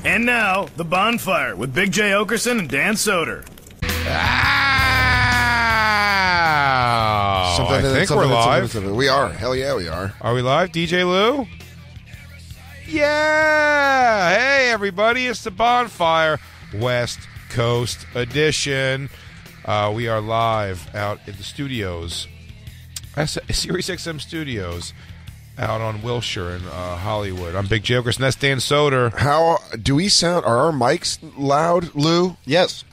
And now, The Bonfire with Big J. Oakerson and Dan Soder. I think we're live. We are. Hell yeah, we are. Are we live, DJ Lou? Yeah! Hey, everybody, it's The Bonfire, West Coast edition. We are live out in the studios, Sirius XM Studios, out on Wilshire in Hollywood. I'm Big J. Oakerson, that's Dan Soder. How do we sound? Are our mics loud, Lou? Yes.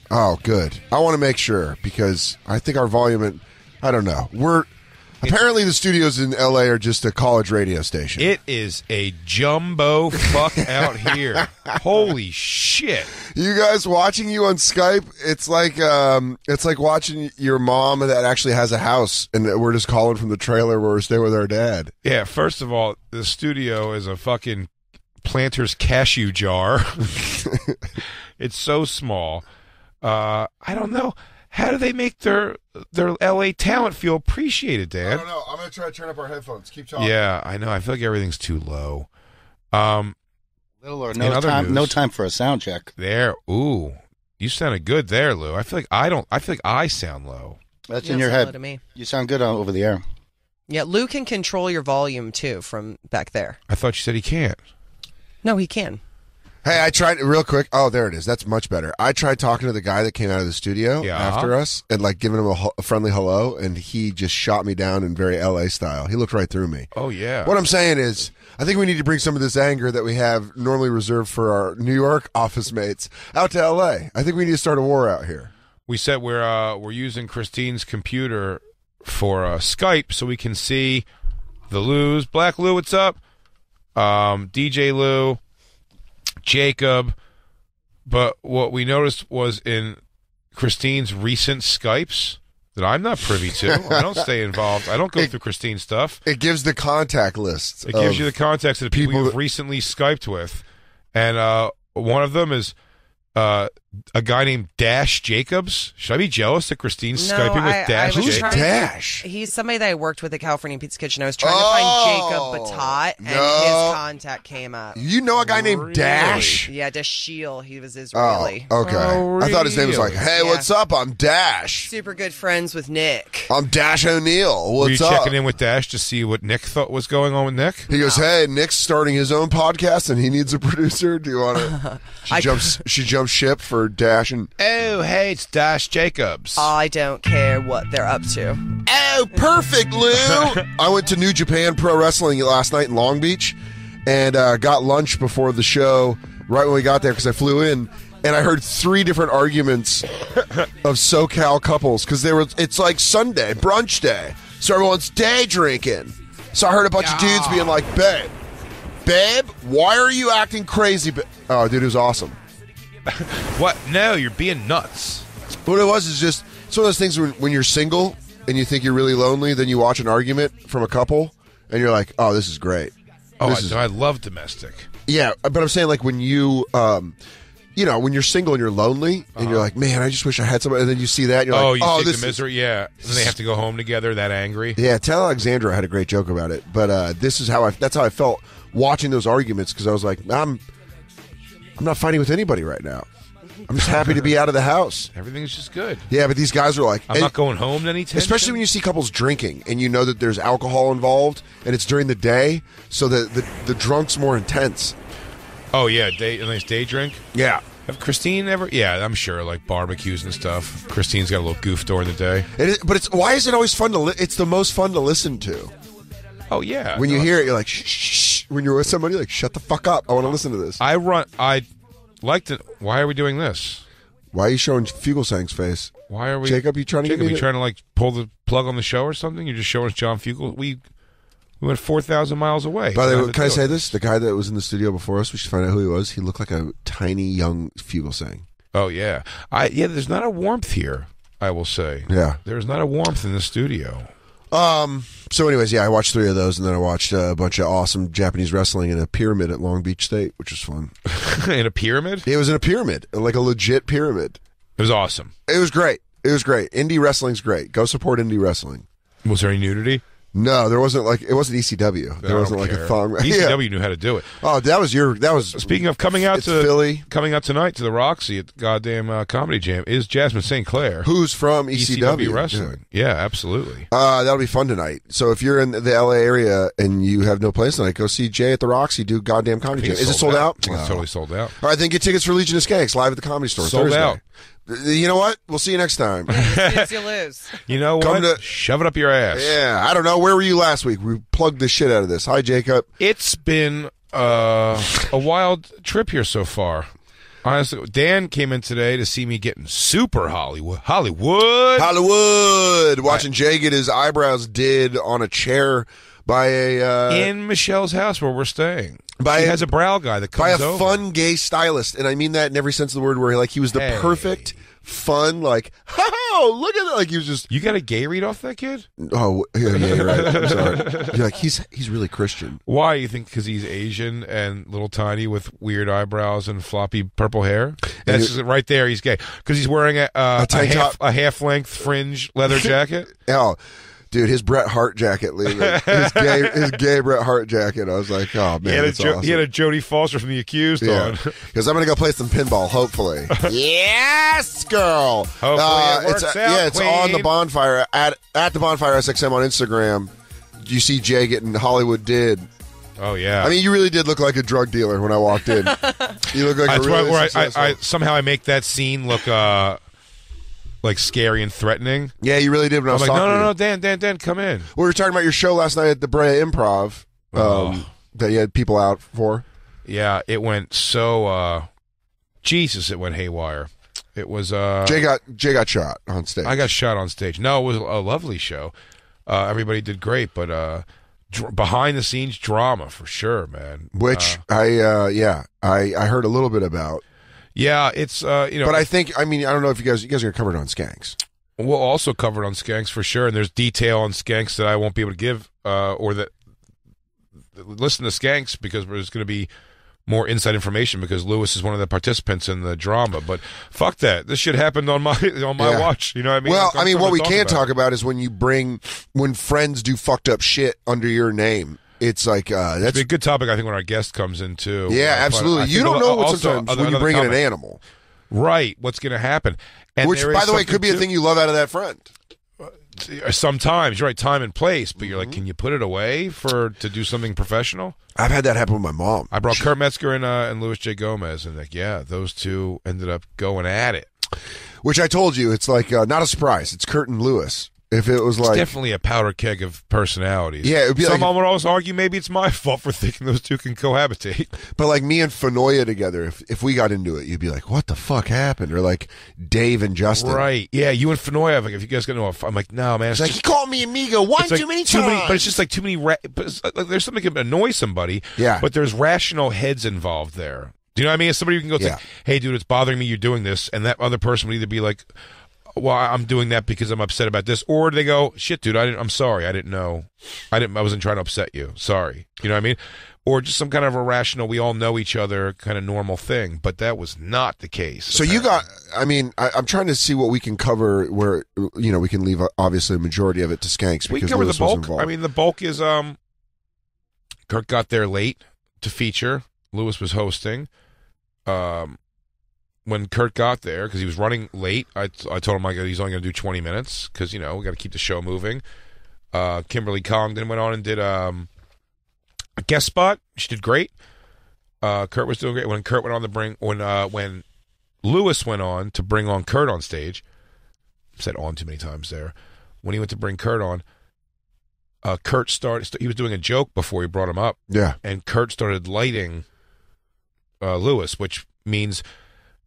Oh, good. I want to make sure because I think our volume, I don't know. Apparently the studios in LA are just a college radio station. It is a jumbo fuck out here. Holy shit. You guys watching you on Skype, it's like watching your mom that actually has a house and we're just calling from the trailer where we're staying with our dad. Yeah, first of all, the studio is a fucking planter's cashew jar. It's so small. I don't know. How do they make their LA talent feel appreciated, Dan? I don't know. I'm going to try to turn up our headphones. Keep talking. Yeah, I know. I feel like everything's too low. Little or no time for a sound check. There. Ooh. You sounded good there, Lou. I feel like I sound low. That's in your head. To me. You sound good over the air. Yeah, Lou can control your volume too from back there. I thought you said he can't. No, he can. Hey, I tried real quick. Oh, there it is. That's much better. I tried talking to the guy that came out of the studio after us and like giving him a friendly hello, and he just shot me down in very LA style. He looked right through me. Oh, yeah. What I'm saying is, I think we need to bring some of this anger that we have normally reserved for our New York office mates out to LA. I think we need to start a war out here. We said we're using Christine's computer for Skype so we can see the Lou's. Black Lou, what's up? DJ Lou. Jacob, but what we noticed was in Christine's recent Skypes that I'm not privy to. I don't stay involved. I don't go through Christine's stuff. It gives the contact lists. It gives you the contacts of the people you've recently Skyped with. And one of them is a guy named Dash Jacobs. Should I be jealous that Christine's Skyping with Dash Jacobs? Who's Dash? He's somebody that I worked with at California Pizza Kitchen. I was trying to find Jacob Batat, and his contact came up. You know a guy named Dash? Yeah, Dashil. He was Israeli. Oh, okay. I thought his name was like, hey, what's up? I'm Dash. Super good friends with Nick. I'm Dash O'Neill. What's up? Were you checking up? In with Dash to see what Nick thought was going on with Nick? He goes, hey, Nick's starting his own podcast, and he needs a producer. Do you want to? She jumps ship for Dash and... Oh, hey, it's Dash Jacobs. I don't care what they're up to. Oh, perfect, Lou. I went to New Japan Pro Wrestling last night in Long Beach and got lunch before the show right when we got there because I flew in, and I heard 3 different arguments of SoCal couples because it's like Sunday, brunch day, so everyone's day drinking. So I heard a bunch of dudes being like, babe, why are you acting crazy? Oh, dude, it was awesome. What? No, you're being nuts. What it was is just it's one of those things when you're single and you think you're really lonely, then you watch an argument from a couple and you're like, oh, this is great. I love domestic. Yeah, but I'm saying like when you, when you're single and you're lonely and you're like, man, I just wish I had somebody, and then you see that and you're like, oh, this the misery, yeah. And then they have to go home together, that angry. Yeah, Tel Alexandra had a great joke about it, but that's how I felt watching those arguments because I was like, I'm not fighting with anybody right now. I'm just happy to be out of the house. Everything's just good. Yeah, but these guys are like... I'm not going home to any tension. Especially when you see couples drinking and you know that there's alcohol involved and it's during the day, so the drunk's more intense. Oh, yeah, a nice day drink? Yeah. Have Christine ever... Yeah, I'm sure, like barbecues and stuff. Christine's got a little goof during the day. Why is it always fun to... It's the most fun to listen to. Oh, yeah. When you hear it, you're like, shh. When you're with somebody, you're like, shut the fuck up. I want to listen to this. I liked it. Why are we doing this? Why are you showing Fugelsang's face? Why are we... Jacob, you trying to Jacob, you trying to like pull the plug on the show or something? You're just showing us John Fugel. We went 4,000 miles away. By the way, can I say this? The guy that was in the studio before us, we should find out who he was. He looked like a tiny young Fugelsang. Oh, yeah. There's not a warmth here, I will say. Yeah. There's not a warmth in the studio. So anyways, I watched 3 of those, and then I watched a bunch of awesome Japanese wrestling in a pyramid at Long Beach State, which was fun. In a pyramid? It was in a pyramid, like a legit pyramid. It was awesome. It was great. Indie wrestling's great. Go support indie wrestling. Was there any nudity? No, there wasn't it wasn't ECW. There wasn't a thong. ECW knew how to do it. Oh, that was. Speaking of coming out to Philly, coming out tonight to the Roxy at goddamn Comedy Jam is Jasmine St. Clair, who's from ECW Wrestling. Yeah, absolutely. That'll be fun tonight. So if you're in the LA area and you have no place tonight, go see Jay at the Roxy do goddamn Comedy Jam. Is it sold out? I think it's totally sold out. All right, then get tickets for Legion of Skanks live at the Comedy Store Sold Thursday. out. You know what? We'll see you next time. You lose. You know what? Shove it up your ass. Yeah, I don't know. Where were you last week? We plugged the shit out of this. Hi, Jacob. It's been a wild trip here so far. Honestly, Dan came in today to see me getting super Hollywood. Watching Jay get his eyebrows did on a chair by in Michelle's house where we're staying. She has a brow guy that comes by a fun gay stylist, and I mean that in every sense of the word. Where he was the perfect fun, look at that, he was just. You got a gay read off that kid? Oh yeah, you're right. I'm sorry. You're he's really Christian. Why you think? Because he's Asian and little tiny with weird eyebrows and floppy purple hair. That's just right there. He's gay because he's wearing a half length fringe leather jacket. Oh. Dude, his Bret Hart jacket, his gay Bret Hart jacket. I was like, oh man, that's awesome. He had a Jodie Foster from The Accused on. Because I'm gonna go play some pinball. Hopefully, yes, girl. Hopefully, it works out, it's on the Bonfire at the Bonfire SXM on Instagram. You see Jay getting Hollywood did. Oh yeah. I mean, you really did look like a drug dealer when I walked in. You look like that's a really right, successful. I somehow I make that scene look scary and threatening. Yeah, you really did when I was like, talking no, Dan, come in. We were talking about your show last night at the Brea Improv that you had people out for. Yeah, it went so, it went haywire. It was, Jay got shot on stage. I got shot on stage. No, it was a lovely show. Everybody did great, but behind the scenes drama for sure, man. Which I heard a little bit about. Yeah, it's but I don't know if you guys are going to cover it on Skanks. We'll also cover it on Skanks for sure, and there's detail on Skanks that I won't be able to give, or that listen to Skanks because there's going to be more inside information because Lewis is one of the participants in the drama. But fuck that, this shit happened on my watch. You know what I mean? Well, what we can't talk about is when friends do fucked up shit under your name. It's like that's a good topic. I think when our guest comes in too. Yeah, absolutely. You don't know what sometimes when you bring in an animal, right? What's going to happen? And which, by the way, could be a thing you love out of that friend. Sometimes you're right, time and place, but you're like, can you put it away to do something professional? I've had that happen with my mom. I brought Kurt Metzger and Louis J. Gomez, and those two ended up going at it. Which I told you, it's not a surprise. It's Kurt and Louis. If it was it's definitely a powder keg of personalities. Yeah, it would be someone would always argue maybe it's my fault for thinking those two can cohabitate. But like me and Fenoya together, if we got into it, you'd be like, "What the fuck happened?" Or like Dave and Justin. Right? Yeah, you and Fenoya. Like, if you guys got into I'm like, no, man. It's like he called me amigo too many times. But it's just like too many. There's something that can annoy somebody. Yeah. But there's rational heads involved there. Do you know what I mean? It's somebody who can go say, "Hey, dude, it's bothering me. You're doing this," and that other person would either be like, well, I'm doing that because I'm upset about this, or they go, shit, dude, I'm sorry, I didn't know, I wasn't trying to upset you, sorry, you know what I mean, or just some kind of irrational, we all know each other kind of normal thing, but that was not the case. So apparently. I'm trying to see what we can cover where we can leave obviously a majority of it to Skanks. We can cover the bulk. I mean, the bulk is Kurt got there late to feature. Lewis was hosting. When Kurt got there, because he was running late, I told him he's only going to do 20 minutes because, we got to keep the show moving. Kimberly Congdon went on and did a guest spot. She did great. Kurt was doing great. When Kurt went on when Lewis went on to bring on Kurt on stage, I said on too many times there. When he went to bring Kurt on, Kurt he was doing a joke before he brought him up. Yeah. And Kurt started lighting Lewis, which means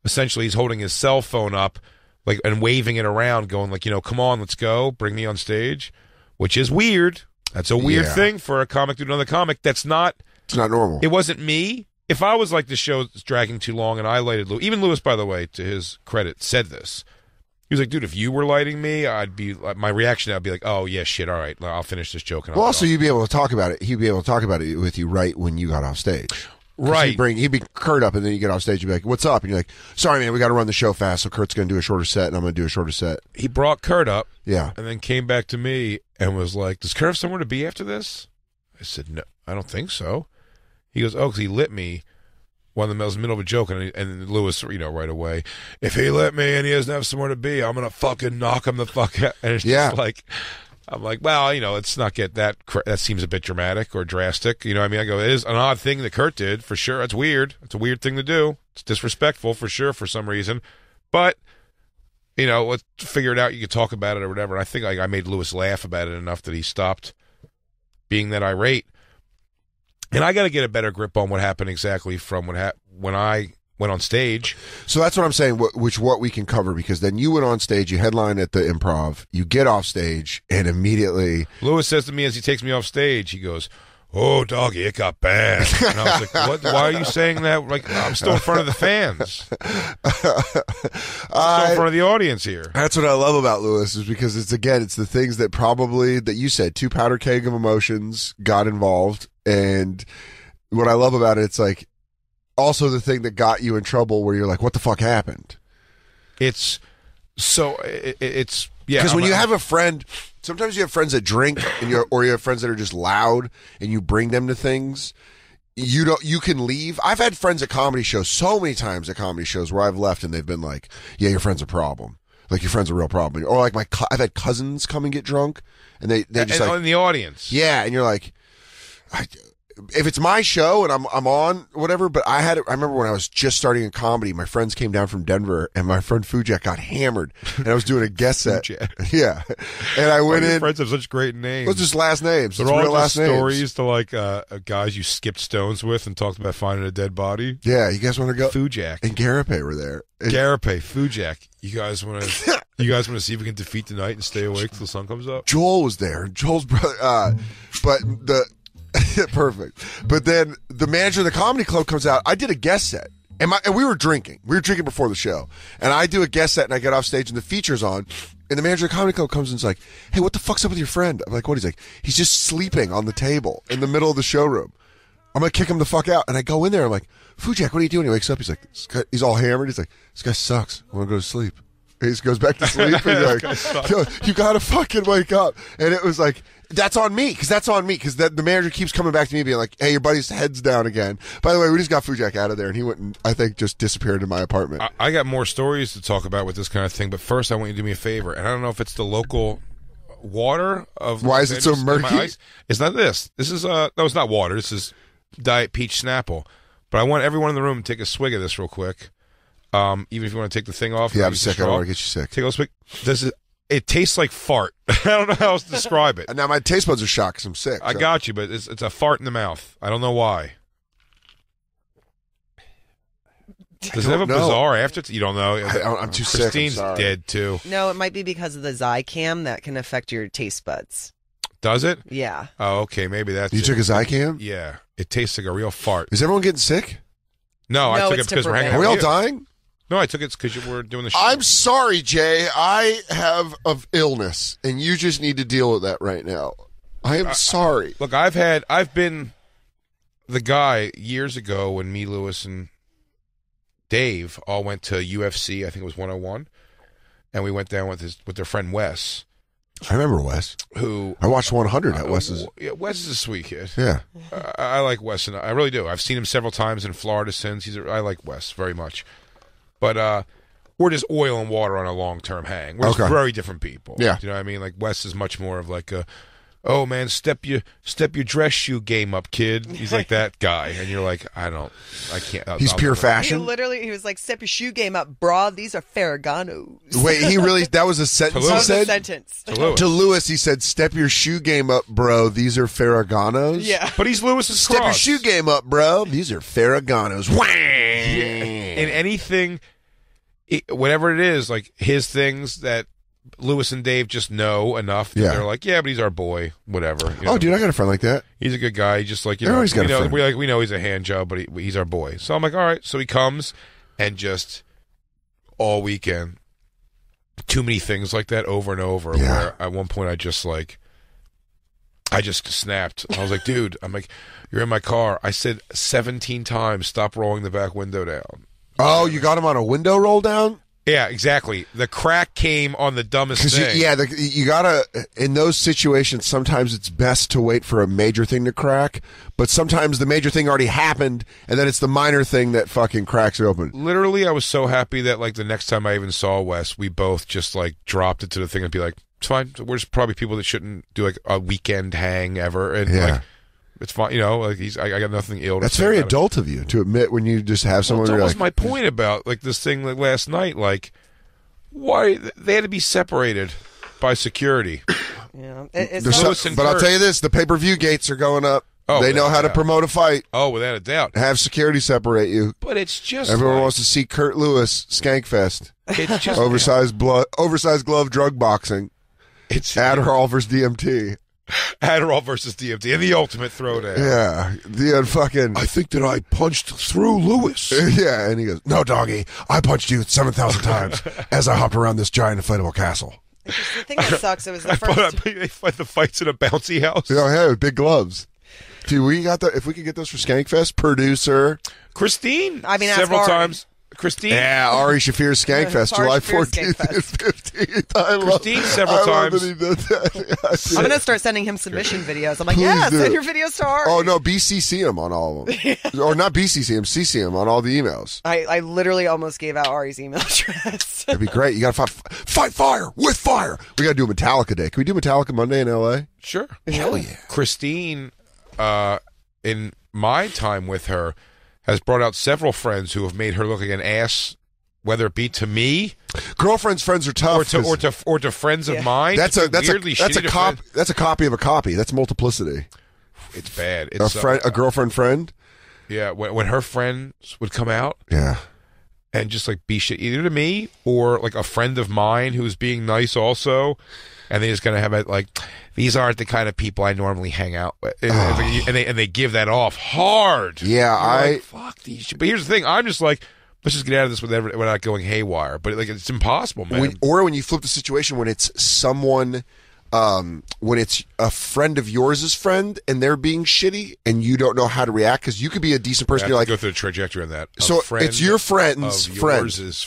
essentially he's holding his cell phone up and waving it around, going like, come on, let's go, bring me on stage, which is weird. That's a weird thing for a comic to do another comic. It's not normal. It wasn't me. If I was like, the show's dragging too long and I lighted Lewis, even Lewis, by the way, to his credit, said this. He was like, dude, if you were lighting me, my reaction, I'd be like, oh yeah, shit, all right, I'll finish this joke. And also, you'd be able to talk about it. He'd be able to talk about it with you right when you got off stage. Right. He'd be Kurt up, and then you get off stage and be like, "What's up?" And you're like, "Sorry, man, we got to run the show fast, so Kurt's going to do a shorter set, and I'm going to do a shorter set." He brought Kurt up, yeah, and then came back to me and was like, "Does Kurt have somewhere to be after this?" I said, "No, I don't think so." He goes, "Oh, because he lit me." One of them was in the middle of a joke, and Lewis, right away, if he lit me and he doesn't have somewhere to be, I'm gonna fucking knock him the fuck out. And it's just like, I'm like, well, let's not get that. That seems a bit dramatic or drastic. I go, it is an odd thing that Kurt did for sure. It's weird. It's a weird thing to do. It's disrespectful for sure for some reason. But let's figure it out. You could talk about it or whatever. I think I made Lewis laugh about it enough that he stopped being that irate. And I got to get a better grip on what happened exactly from when I went on stage. So that's what I'm saying, what we can cover, because then you went on stage, you headline at the Improv, you get off stage, and immediately... Lewis says to me as he takes me off stage, he goes, "Oh, doggy, it got bad." And I was like, "What? Why are you saying that? Like, I'm still in front of the fans. I'm still in front of the audience here." That's what I love about Lewis, is because it's the things that you said, two powder keg of emotions got involved, and what I love about it, it's like, also the thing that got you in trouble where you're like, what the fuck happened? It's yeah. Because when you have a friend, sometimes you have friends that drink, or you have friends that are just loud, and you bring them to things. You can leave. I've had friends at comedy shows so many times at comedy shows where I've left and they've been like, "Yeah, your friend's a problem. Like, your friend's a real problem." Or like I've had cousins come and get drunk, and they just like in the audience. Yeah, and you're like, if it's my show and I'm on whatever, but I remember when I was just starting in comedy, my friends came down from Denver, and my friend Fujak got hammered, and I was doing a guest set. Yeah, and I went in. Friends have such great names. It's just last names. They're it's all real just last stories names. to like guys you skipped stones with and talked about finding a dead body. Yeah, you guys want to go? Fujak and Garape were there. Garape, Fujak. You guys want to see if we can defeat the night and stay awake till the sun comes up? Joel was there. Joel's brother. But the. Perfect. But then the manager of the comedy club comes out. I did a guest set, and we were drinking. We were drinking before the show, and I do a guest set, and I get off stage, and the feature's on, and the manager of the comedy club comes and is like, "Hey, what the fuck's up with your friend?" I'm like, "What?" He's like, "He's just sleeping on the table in the middle of the showroom. I'm gonna kick him the fuck out." And I go in there. I'm like, "Fujak, what are you doing?" He wakes up. He's like, he's all hammered. He's like, "This guy sucks. I want to go to sleep." He just goes back to sleep, and you're like, "Yo, you gotta fucking wake up." And it was like, that's on me, because the manager keeps coming back to me being like, "Hey, your buddy's head's down again." By the way, we just got Fujak out of there, and he went and, I think, just disappeared in my apartment. I got more stories to talk about with this kind of thing, but first I want you to do me a favor, and I don't know if it's the local water of... Why is it so murky? It's not this. This is, no, it's not water. This is Diet Peach Snapple. But I want everyone in the room to take a swig of this real quick. Even if you want to take the thing off. Yeah, I'm sick. I don't want to get you sick. Take a swig. It tastes like fart. I don't know how else to describe it. And now my taste buds are shot because I'm sick. I got you, but it's a fart in the mouth. I don't know why. Does it have a bizarre after? You don't know. I'm too sick. Christine's dead too. No, it might be because of the Zycam that can affect your taste buds. Does it? Yeah. Oh, okay. Maybe that's You took a Zycam? Yeah. It tastes like a real fart. Is everyone getting sick? No, I took it because we're hanging out. Are we all with you. dying? No, I took it because we're doing the show. I'm sorry, Jay. I have of illness, and you just need to deal with that right now. I am sorry. Look, I've been the guy years ago when me, Lewis, and Dave all went to UFC. I think it was 101, and we went down with their friend Wes. I remember Wes. Who I watched 100 at Wes's. Yeah, Wes is a sweet kid. Yeah, I like Wes, and I really do. I've seen him several times in Florida since. I like Wes very much. But we're just oil and water on a long-term hang. We're just very different people. Yeah. Do you know what I mean? Like, Wes is much more of like a, "Oh, man, step your dress shoe game up, kid." He's like that guy. And you're like, I can't. He's pure fashion? He was like, "Step your shoe game up, broad. These are Ferraganos." Wait, that was a sentence he said? That was a sentence. To Lewis, he said, "Step your shoe game up, bro. These are Ferraganos." Yeah. But he's Lewis's Step cross. your shoe game up, bro. These are Ferraganos. In anything... whatever it is, like his things that Lewis and Dave just know enough that they're like, "Yeah, but he's our boy, whatever." Dude, I got a friend like that. He's a good guy. He just like, Everybody's got a friend. we know he's a hand job, but he's our boy. So I'm like, all right. So he comes and just all weekend, too many things like that over and over. Yeah. Where at one point I just like, I just snapped. I was like, dude, you're in my car. I said 17 times, stop rolling the back window down. Oh, you got him on a window roll down? Yeah, exactly. The crack came on the dumbest thing. You gotta, in those situations, sometimes it's best to wait for a major thing to crack, but sometimes the major thing already happened, and then it's the minor thing that fucking cracks it open. Literally, I was so happy that, like, the next time I even saw Wes, we both just, like, dropped it to the thing and be like, it's fine. We're just probably people that shouldn't do, like, a weekend hang ever. And, like, it's fine. You know, like, I got nothing ill to That's say very about adult of you to admit when you just have someone. That you're was like, my point about, like, this thing like, last night. Like, why they had to be separated by security. Yeah, but I'll tell you this: the pay-per-view gates are going up. Oh, they know how to promote a fight. Oh, without a doubt. Have security separate you. But it's just everyone wants to see Kurt Lewis Skankfest. It's just oversized glove drug boxing. It's Adderall versus DMT. Adderall versus DMT and the ultimate throwdown. Yeah, the fucking. I think that I punched through Lewis. Yeah, and he goes, "No, doggy, I punched you 7,000 times as I hopped around this giant inflatable castle." The thing that sucks, it was the first. They fight the fights in a bouncy house. Yeah, with big gloves. Dude, if we could get those for Skankfest, producer Christine. I mean, several times. Christine. Yeah, Ari Shafir's Skankfest, July 14th and 15th. Christine several times. He did that. I'm going to start sending him submission videos. I'm like, send your videos to Ari. Oh, no, BCC him on all of them. Or not BCC him, CC him on all the emails. I literally almost gave out Ari's email address. That'd be great. You got to fight fire with fire. We got to do a Metallica day. Can we do Metallica Monday in L.A.? Sure. Hell yeah. Christine, in my time with her, has brought out several friends who have made her look like an ass, whether it be to me, girlfriends' friends are tough, or to friends of mine. That's a copy of a copy. That's multiplicity. It's bad. It's a girlfriend friend. Yeah, when her friends would come out, and just like be shit either to me or like a friend of mine who's being nice also. And they just kind of have it like, these aren't the kind of people I normally hang out with, and they give that off hard. Yeah, like, fuck these. But here's the thing: I'm just like, let's just get out of this without going haywire. But like, it's impossible, man. When you flip the situation when it's someone, when it's a friend of yours' friend and they're being shitty and you don't know how to react because you could be a decent person. You're like, go through the trajectory on that. So it's your friend's friend. Yours is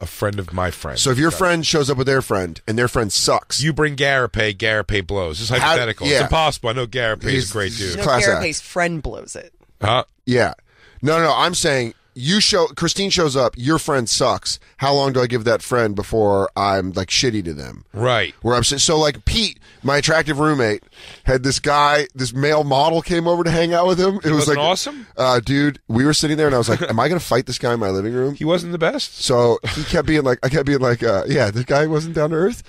a friend of my friend. So if your friend shows up with their friend and their friend sucks, you bring Garapay blows. It's hypothetical. It's impossible. I know Garapay is a great dude. No, Garapay's friend blows it. Huh? Yeah. No. I'm saying Christine shows up, your friend sucks. How long do I give that friend before I'm like shitty to them? Right. Where I'm so like Pete, my attractive roommate, had this male model came over to hang out with him. It was like awesome. Dude, we were sitting there and I was like, am I going to fight this guy in my living room? He wasn't the best. So he kept being like, this guy wasn't down to earth.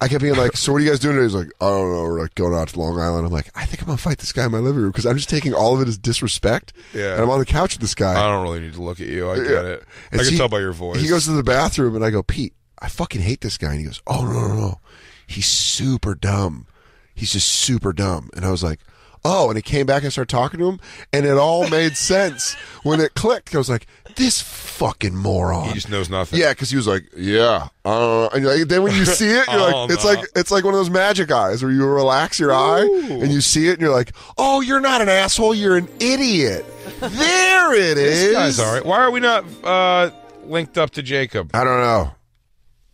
I kept being like, so what are you guys doing today? He's like, I don't know, we're like going out to Long Island. I'm like, I think I'm going to fight this guy in my living room because I'm just taking all of it as disrespect. Yeah. And I'm on the couch with this guy. I don't really need to look at you. I get it. I can tell by your voice. He goes to the bathroom and I go, Pete, I fucking hate this guy. And he goes, oh, no. He's super dumb. He's just super dumb. And I was like, oh, and he came back and started talking to him, and it all made sense when it clicked. I was like, this fucking moron. He just knows nothing. Yeah, because he was like, yeah, and like, then when you see it, you're like, it's like one of those magic eyes where you relax your eye and you see it, and you're like, oh, you're not an asshole, you're an idiot. There it is. This guy's all right. Why are we not linked up to Jacob? I don't know.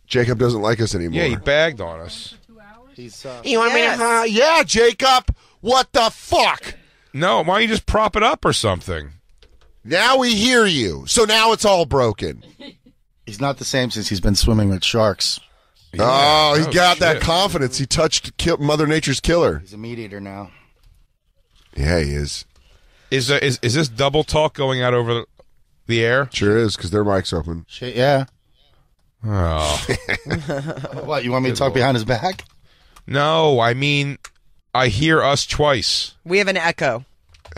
Jacob doesn't like us anymore. Yeah, he bagged on us. You want me to? Yeah, Jacob. What the fuck? No, why don't you just prop it up or something? Now we hear you. So now it's all broken. He's not the same since he's been swimming with sharks. Yeah. He got that confidence. He touched Mother Nature's killer. He's a meat eater now. Yeah, he is. Is this double talk going out over the air? Sure is, because their mic's open. Shit, yeah. Oh. What, you want me to talk behind his back? No, I mean, I hear us twice. We have an echo.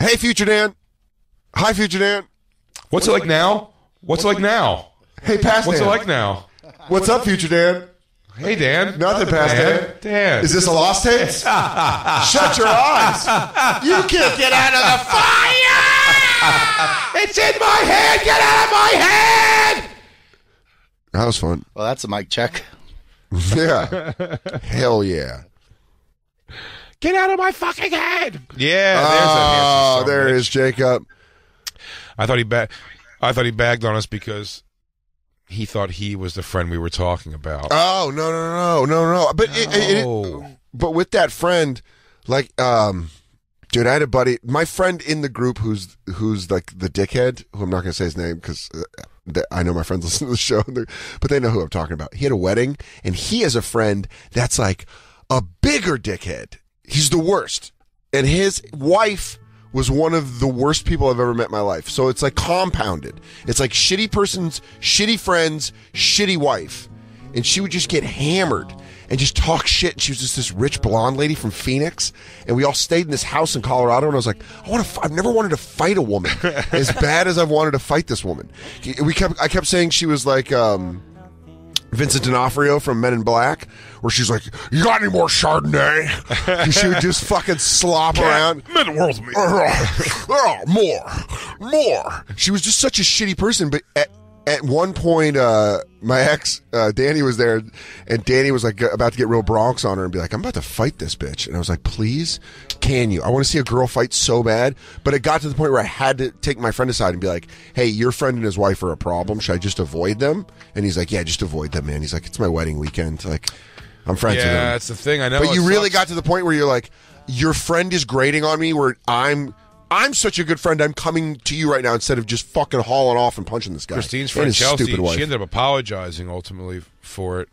Hey, Future Dan. Hi, Future Dan. What's it like now? What's it like now? Hey, Past What's Dan. it like now? What's up, Future Dan? Hey, Dan. Nothing, Past Dan. Dan. Is this a lost tapes? Shut your eyes. You can't get out of the fire! It's in my head! Get out of my head! That was fun. Well, that's a mic check. Yeah. Hell yeah. Get out of my fucking head. Yeah, there's that handsome there is Jacob. I thought he bagged on us because he thought he was the friend we were talking about. Oh, no. But with that friend, like, dude, I had a buddy, my friend in the group who's like the dickhead, who I'm not going to say his name because I know my friends listen to the show, but they know who I'm talking about. He had a wedding, and he has a friend that's like a bigger dickhead. He's the worst. And his wife was one of the worst people I've ever met in my life. So it's like compounded. It's like shitty persons, shitty friends, shitty wife. And she would just get hammered and just talk shit. She was just this rich blonde lady from Phoenix. And we all stayed in this house in Colorado. And I was like, I've never wanted to fight a woman as bad as I've wanted to fight this woman. I kept saying she was like Vincent D'Onofrio from Men in Black, where she's like, you got any more Chardonnay? And she would just fucking slop around. I'm in the world with me. More. She was just such a shitty person. But at one point, my ex, Danny, was there, and Danny was like about to get real Bronx on her and be like, I'm about to fight this bitch. And I was like, please, can you? I want to see a girl fight so bad. But it got to the point where I had to take my friend aside and be like, hey, your friend and his wife are a problem. Should I just avoid them? And he's like, yeah, just avoid them, man. He's like, it's my wedding weekend. Like, I'm friends with them. Yeah, that's the thing. I know. But you really got to the point where you're like, your friend is grating on me where I'm such a good friend. I'm coming to you right now instead of just fucking hauling off and punching this guy. Christine's friend Chelsea, she ended up apologizing ultimately for it,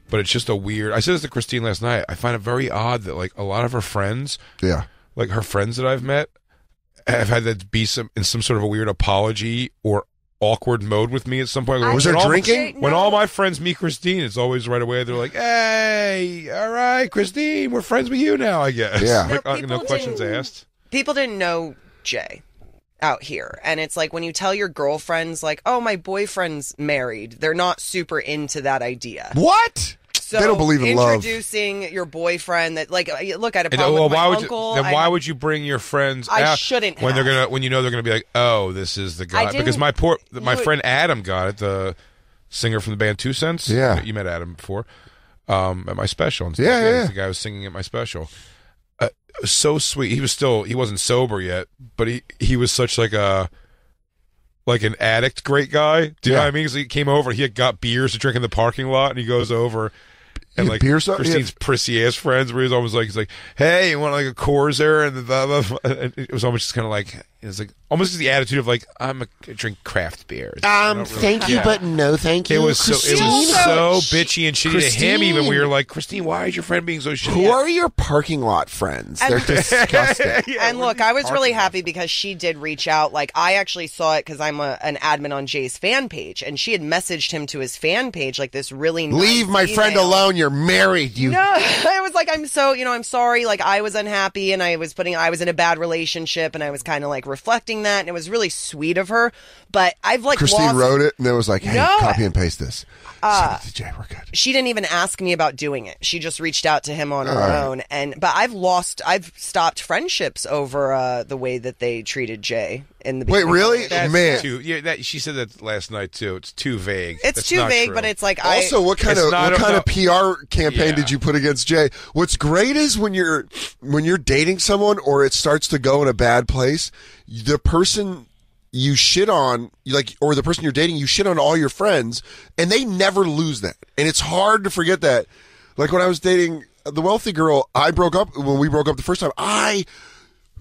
but it's just a weird. I said this to Christine last night. I find it very odd that like a lot of her friends, like her friends that I've met, have had to be in some sort of a weird apology or awkward mode with me at some point. Was there drinking? When all my friends meet Christine, it's always right away. They're like, "Hey, all right, Christine, we're friends with you now." I guess. Yeah. Like, no questions asked. People didn't know Jay out here. And it's like when you tell your girlfriends, like, oh, my boyfriend's married, they're not super into that idea. What? So they don't believe in love. Introducing your boyfriend that, like, look, I had a problem with my uncle. Why would you bring your friends out? I shouldn't when have. When you know they're gonna be like, oh, this is the guy. Because my friend Adam got it, the singer from the band 2 Cents. Yeah. You met Adam before. At my special. And yeah. The guy was singing at my special. So sweet. He wasn't sober yet, but he was such like an addict great guy. Do you know what I mean? So he came over, he had got beers to drink in the parking lot, and he goes over and like Christine's prissy ass friends where he's always like, he's like, hey, you want like a Coors there? And it was almost just kind of like, it's like almost the attitude of like, I drink craft beer. Thank you, but no thank you. It was so bitchy and shitty to him even. We were like, Christine, why is your friend being so shitty? Who are your parking lot friends? They're disgusting. And look, I was really happy because she did reach out. Like, I actually saw it because I'm an admin on Jay's fan page, and she had messaged him to his fan page like this really nice Leave my friend alone. You're married. No, I was like, I'm sorry. Like, I was unhappy, and I was in a bad relationship, and I was kind of like reflecting that, and it was really sweet of her. But I've like Christine wrote it, and it was like, hey, copy and paste this. Send it to Jay. We're good. She didn't even ask me about doing it. She just reached out to him on her own. But I've stopped friendships over the way that they treated Jay in the beginning. Wait, really? Man. She said that last night too. It's too vague. It's too vague, true. But it's like also what kind of PR campaign did you put against Jay? What's great is when you're dating someone or it starts to go in a bad place, the person you shit on, or the person you're dating, you shit on all your friends, and they never lose that. And it's hard to forget that. Like when I was dating the wealthy girl, when we broke up the first time, I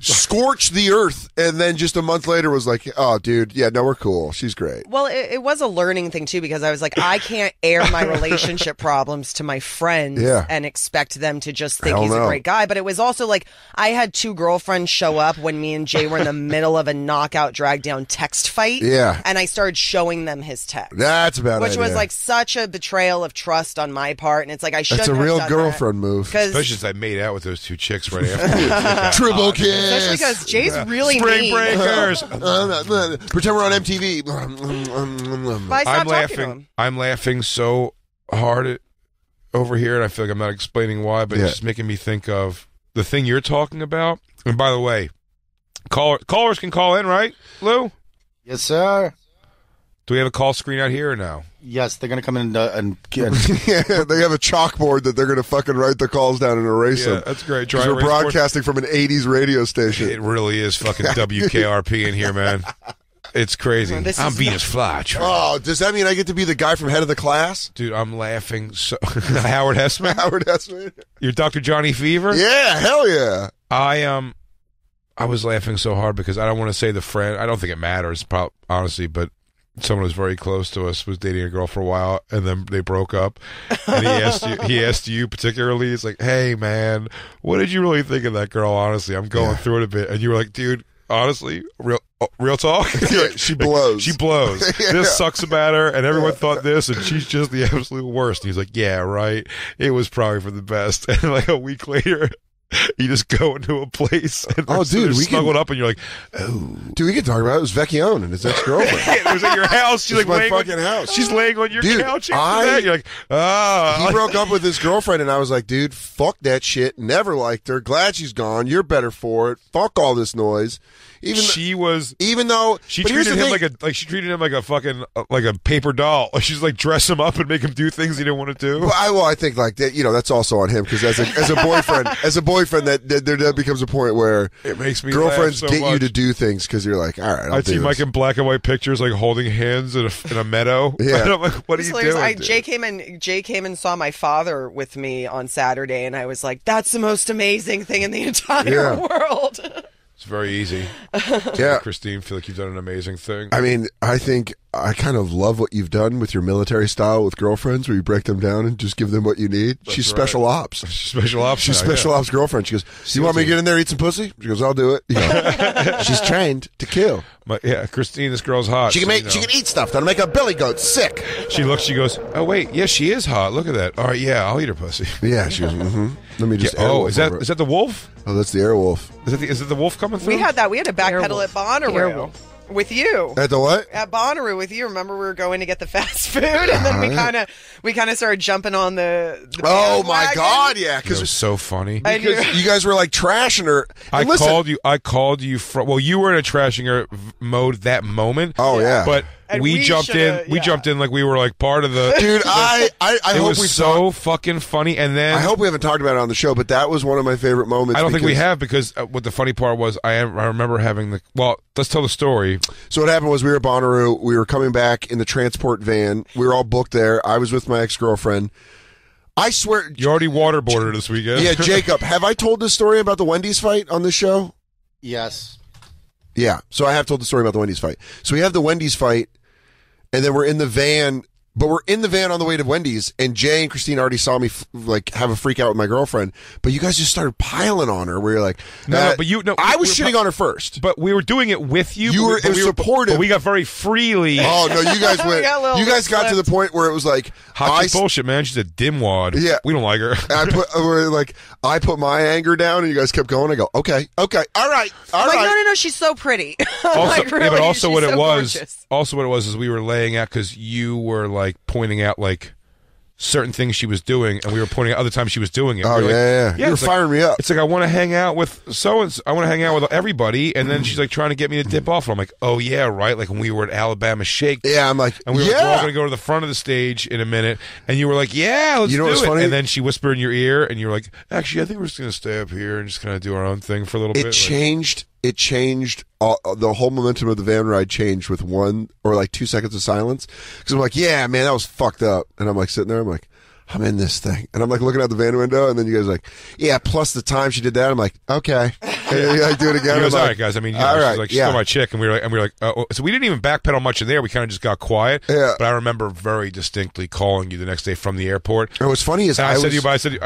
scorched the earth, and then just a month later was like, oh, dude, yeah, no, we're cool. She's great. Well, it was a learning thing, too, because I was like, I can't air my relationship problems to my friends and expect them to just think he's a great guy. But it was also like, I had 2 girlfriends show up when me and Jay were in the middle of a knockout, drag-down text fight. Yeah. And I started showing them his text. That's a bad Which idea. was like such a betrayal of trust on my part. And it's like, I shouldn't have done that. That's a real girlfriend move. Especially since I made out with those 2 chicks right after. Triple kiss. Especially because Jay's really Spring mean. breakers. Pretend we're on MTV. But I stopped talking to him. I'm laughing so hard over here, and I feel like I'm not explaining why, but it's just making me think of the thing you're talking about. And by the way, callers can call in, right, Lou? Yes, sir. Do we have a call screen out here or no? Yes, they're going to come in and yeah, they have a chalkboard that they're going to fucking write the calls down and erase them. That's great. Because we're broadcasting from an 80s radio station. It really is fucking WKRP in here, man. It's crazy. I'm Venus Flytrap. Oh, does that mean I get to be the guy from Head of the Class? Dude, I'm laughing so... Howard Hessman? Howard Hessman. You're Dr. Johnny Fever? Yeah, hell yeah. I was laughing so hard because I don't want to say the friend. I don't think it matters, honestly, but someone who's very close to us was dating a girl for a while, and then they broke up. And he asked you particularly, he's like, "Hey, man, what did you really think of that girl? Honestly, I'm going through it a bit." And you were like, "Dude, honestly, real talk, she blows. She blows. This sucks about her, and everyone thought this, and she's just the absolute worst." And he's like, "Yeah, right. It was probably for the best." And like a week later, you just go into a place and we snuggled up, and you're like, "Oh, dude, we can talk about it. It was Vecchione and his ex-girlfriend. It was at your house. She's like my fucking house. She's laying on your couch. You're like, He broke up with his girlfriend, and I was like, dude, fuck that shit. Never liked her. Glad she's gone. You're better for it. Fuck all this noise. She treated him like a fucking like a paper doll. She's like dress him up and make him do things he didn't want to do. Well, I think like that. That's also on him because as a boyfriend, that becomes a point where it makes me girlfriends so get much. You to do things because you're like, all right. I see Mike in black and white pictures like holding hands in a meadow. Yeah, and I'm like, what are you doing? Jay came and saw my father with me on Saturday, and I was like, that's the most amazing thing in the entire world. It's very easy. Yeah. Christine, feel like you've done an amazing thing. I mean, I think I kind of love what you've done with your military style with girlfriends where you break them down and just give them what you need. She's special ops. She's special ops girlfriend. She goes, you want me to get in there, eat some pussy? She goes, I'll do it. She's trained to kill. Christine, this girl's hot. She can eat stuff that'll make a billy goat sick. She goes, oh wait, yeah, she is hot. Look at that. All right, yeah, I'll eat her pussy. Yeah, she goes, Let me just. Is that the wolf? Oh, that's the airwolf. Is it the wolf coming through? We had that. We had to backpedal at Bonnaroo with you. At the what? At Bonnaroo with you. Remember, we were going to get the fast food, and then we kind of started jumping on the oh my god, yeah, because it was so funny. Because you guys were like trashing her. I called you. Well, you were in a trashing her mode that moment. Oh yeah, but. We jumped in like we were like part of the dude. I hope was so fucking funny, and then I hope we haven't talked about it on the show, but that was one of my favorite moments. I don't think we have because what the funny part was, I remember having let's tell the story. So what happened was we were at Bonnaroo. We were coming back in the transport van. We were all booked there. I was with my ex-girlfriend. I swear, you already waterboarded this weekend. Yeah, Jacob, have I told this story about the Wendy's fight on this show? Yes. Yeah, so I have told the story about the Wendy's fight. So we have the Wendy's fight. And then we're in the van, but we're in the van on the way to Wendy's, and Jay and Christine already saw me have a freak out with my girlfriend. But you guys just started piling on her. Where you're like, I was shitting on her first, but we were doing it with you. It was supportive. But we got very freely. Oh no, you guys went. You guys got to the point where it was like hot bullshit, man. She's a dimwad. Yeah, we don't like her. I put my anger down, and you guys kept going. I go, okay, all right. No, she's so pretty. Also what it was is we were laying out because you were like pointing out like certain things she was doing, and we were pointing out other times she was doing it. Oh yeah. You were firing me up. It's like I want to hang out with I want to hang out with everybody, and then she's like trying to get me to dip off. I'm like, oh yeah, right. Like when we were at Alabama Shake. Yeah, I'm like, and we were all going to go to the front of the stage in a minute, and you were like, yeah, let's do it. Funny? And then she whispered in your ear, and you were like, actually, I think we're just going to stay up here and just kind of do our own thing for a little bit. It changed. The whole momentum of the van ride changed with 1 or like 2 seconds of silence. Because I'm like, yeah, man, that was fucked up. And I'm like sitting there. I'm like, I'm in this thing. And I'm like looking out the van window. And then you guys are like, yeah, plus the time she did that. I'm like, okay. And I do it again. He goes, all right, guys. I mean, all right, she's still my chick. And we were like, so we didn't even backpedal much in there. We kind of just got quiet. Yeah. But I remember very distinctly calling you the next day from the airport. And what's funny is I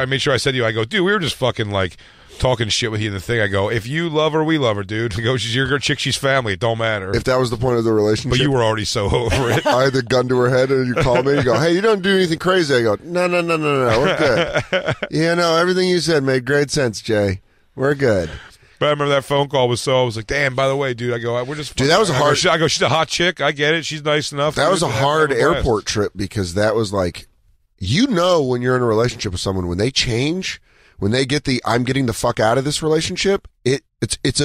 made sure I said to you, I go, dude, we were just fucking like talking shit with you in the thing. I go, if you love her, we love her, dude. I go, she's your chick, she's family. It don't matter. If that was the point of the relationship. But you were already so over it. I had the gun to her head, and you call me, and you go, hey, you don't do anything crazy. I go, no, we're good. Yeah, no, everything you said made great sense, Jay. We're good. But I remember that phone call was I was like, damn, by the way, dude, I go, we're just... Dude, that was a hard... I go, she's a hot chick. I get it. She's nice enough. That was a hard airport trip because that was like, when you're in a relationship with someone, when they change... When they get I'm getting the fuck out of this relationship, it's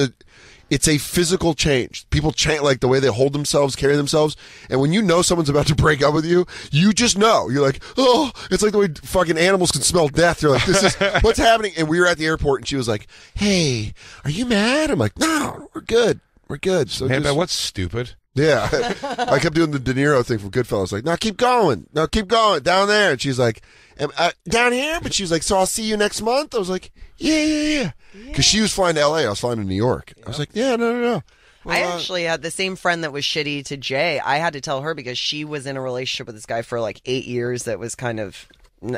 It's a physical change. People change, like the way they hold themselves, carry themselves. And when you know someone's about to break up with you, you just know. You're like, oh, it's like the way fucking animals can smell death. You're like, this is what's happening. And we were at the airport and she was like, hey, are you mad? I'm like, no, we're good. We're good. So man, what's stupid? Yeah. I kept doing the De Niro thing from Goodfellas. Like, no, keep going. No, keep going. Down there. And she's like, down here? But she was like, so I'll see you next month? I was like, yeah. Because she was flying to L.A. I was flying to New York. I was like, yeah, no. Well, I actually had the same friend that was shitty to Jay. I had to tell her because she was in a relationship with this guy for like 8 years that was kind of...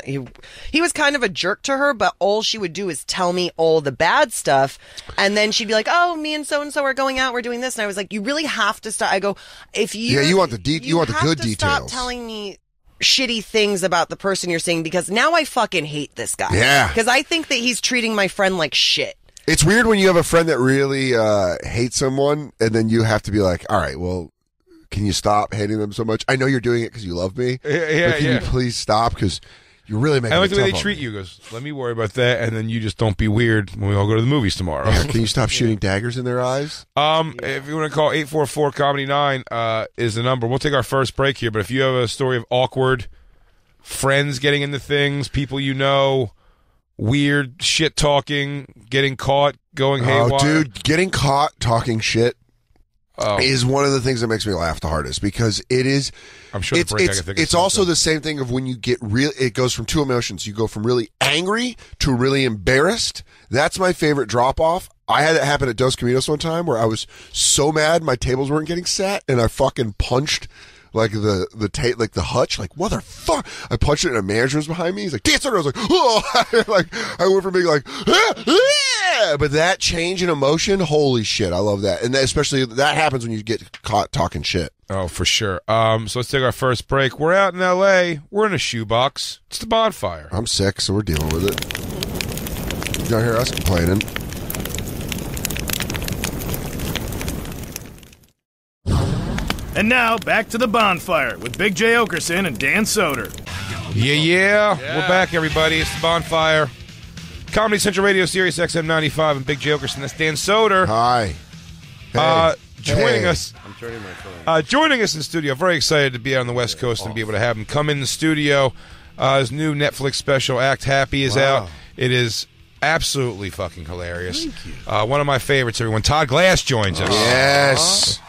He was kind of a jerk to her, but all she would do is tell me all the bad stuff. And then she'd be like, oh, me and so are going out. We're doing this. And I was like, you really have to stop. I go, if you... Yeah, you want the good details. Stop telling me shitty things about the person you're seeing because now I fucking hate this guy. Yeah. Because I think that he's treating my friend like shit. It's weird when you have a friend that really hates someone and then you have to be like, all right, well, can you stop hating them so much? I know you're doing it because you love me. Yeah, but can you please stop? Because you're really making it tough. I like the way they treat you. Goes, let me worry about that, and then you just don't be weird when we all go to the movies tomorrow. Yeah, can you stop shooting daggers in their eyes? If you want to call 844-COMEDY-9 is the number. We'll take our first break here, but if you have a story of awkward friends getting into things, people you know, weird shit talking, getting caught, going haywire. Oh, dude, getting caught talking shit is one of the things that makes me laugh the hardest because it is. I'm sure it's also the same thing of when you get real. It goes from two emotions. You go from really angry to really embarrassed. That's my favorite drop off. I had it happen at Dos Caminos one time where I was so mad my tables weren't getting set and I fucking punched like the hutch, like motherfucker. I punched it and a manager was behind me. He's like, dance. I was like, oh, like I went from being like, yeah. But that change in emotion, holy shit, I love that. And especially that happens when you get caught talking shit. Oh, for sure. So let's take our first break. We're out in L.A. We're in a shoebox. It's the Bonfire. I'm sick, so we're dealing with it. You don't hear us complaining. And now, back to the Bonfire with Big J. Oakerson and Dan Soder. Yeah. We're back, everybody. It's the Bonfire. Comedy Central Radio, Sirius XM 95, and Big J. Oakerson. That's Dan Soder. Hi. Joining us. I'm turning my phone. Joining us in the studio. Very excited to be out on the West Coast and be able to have him come in the studio. His new Netflix special, Act Happy, is out. It is absolutely fucking hilarious. Thank you. One of my favorites, everyone. Todd Glass joins us. Yes.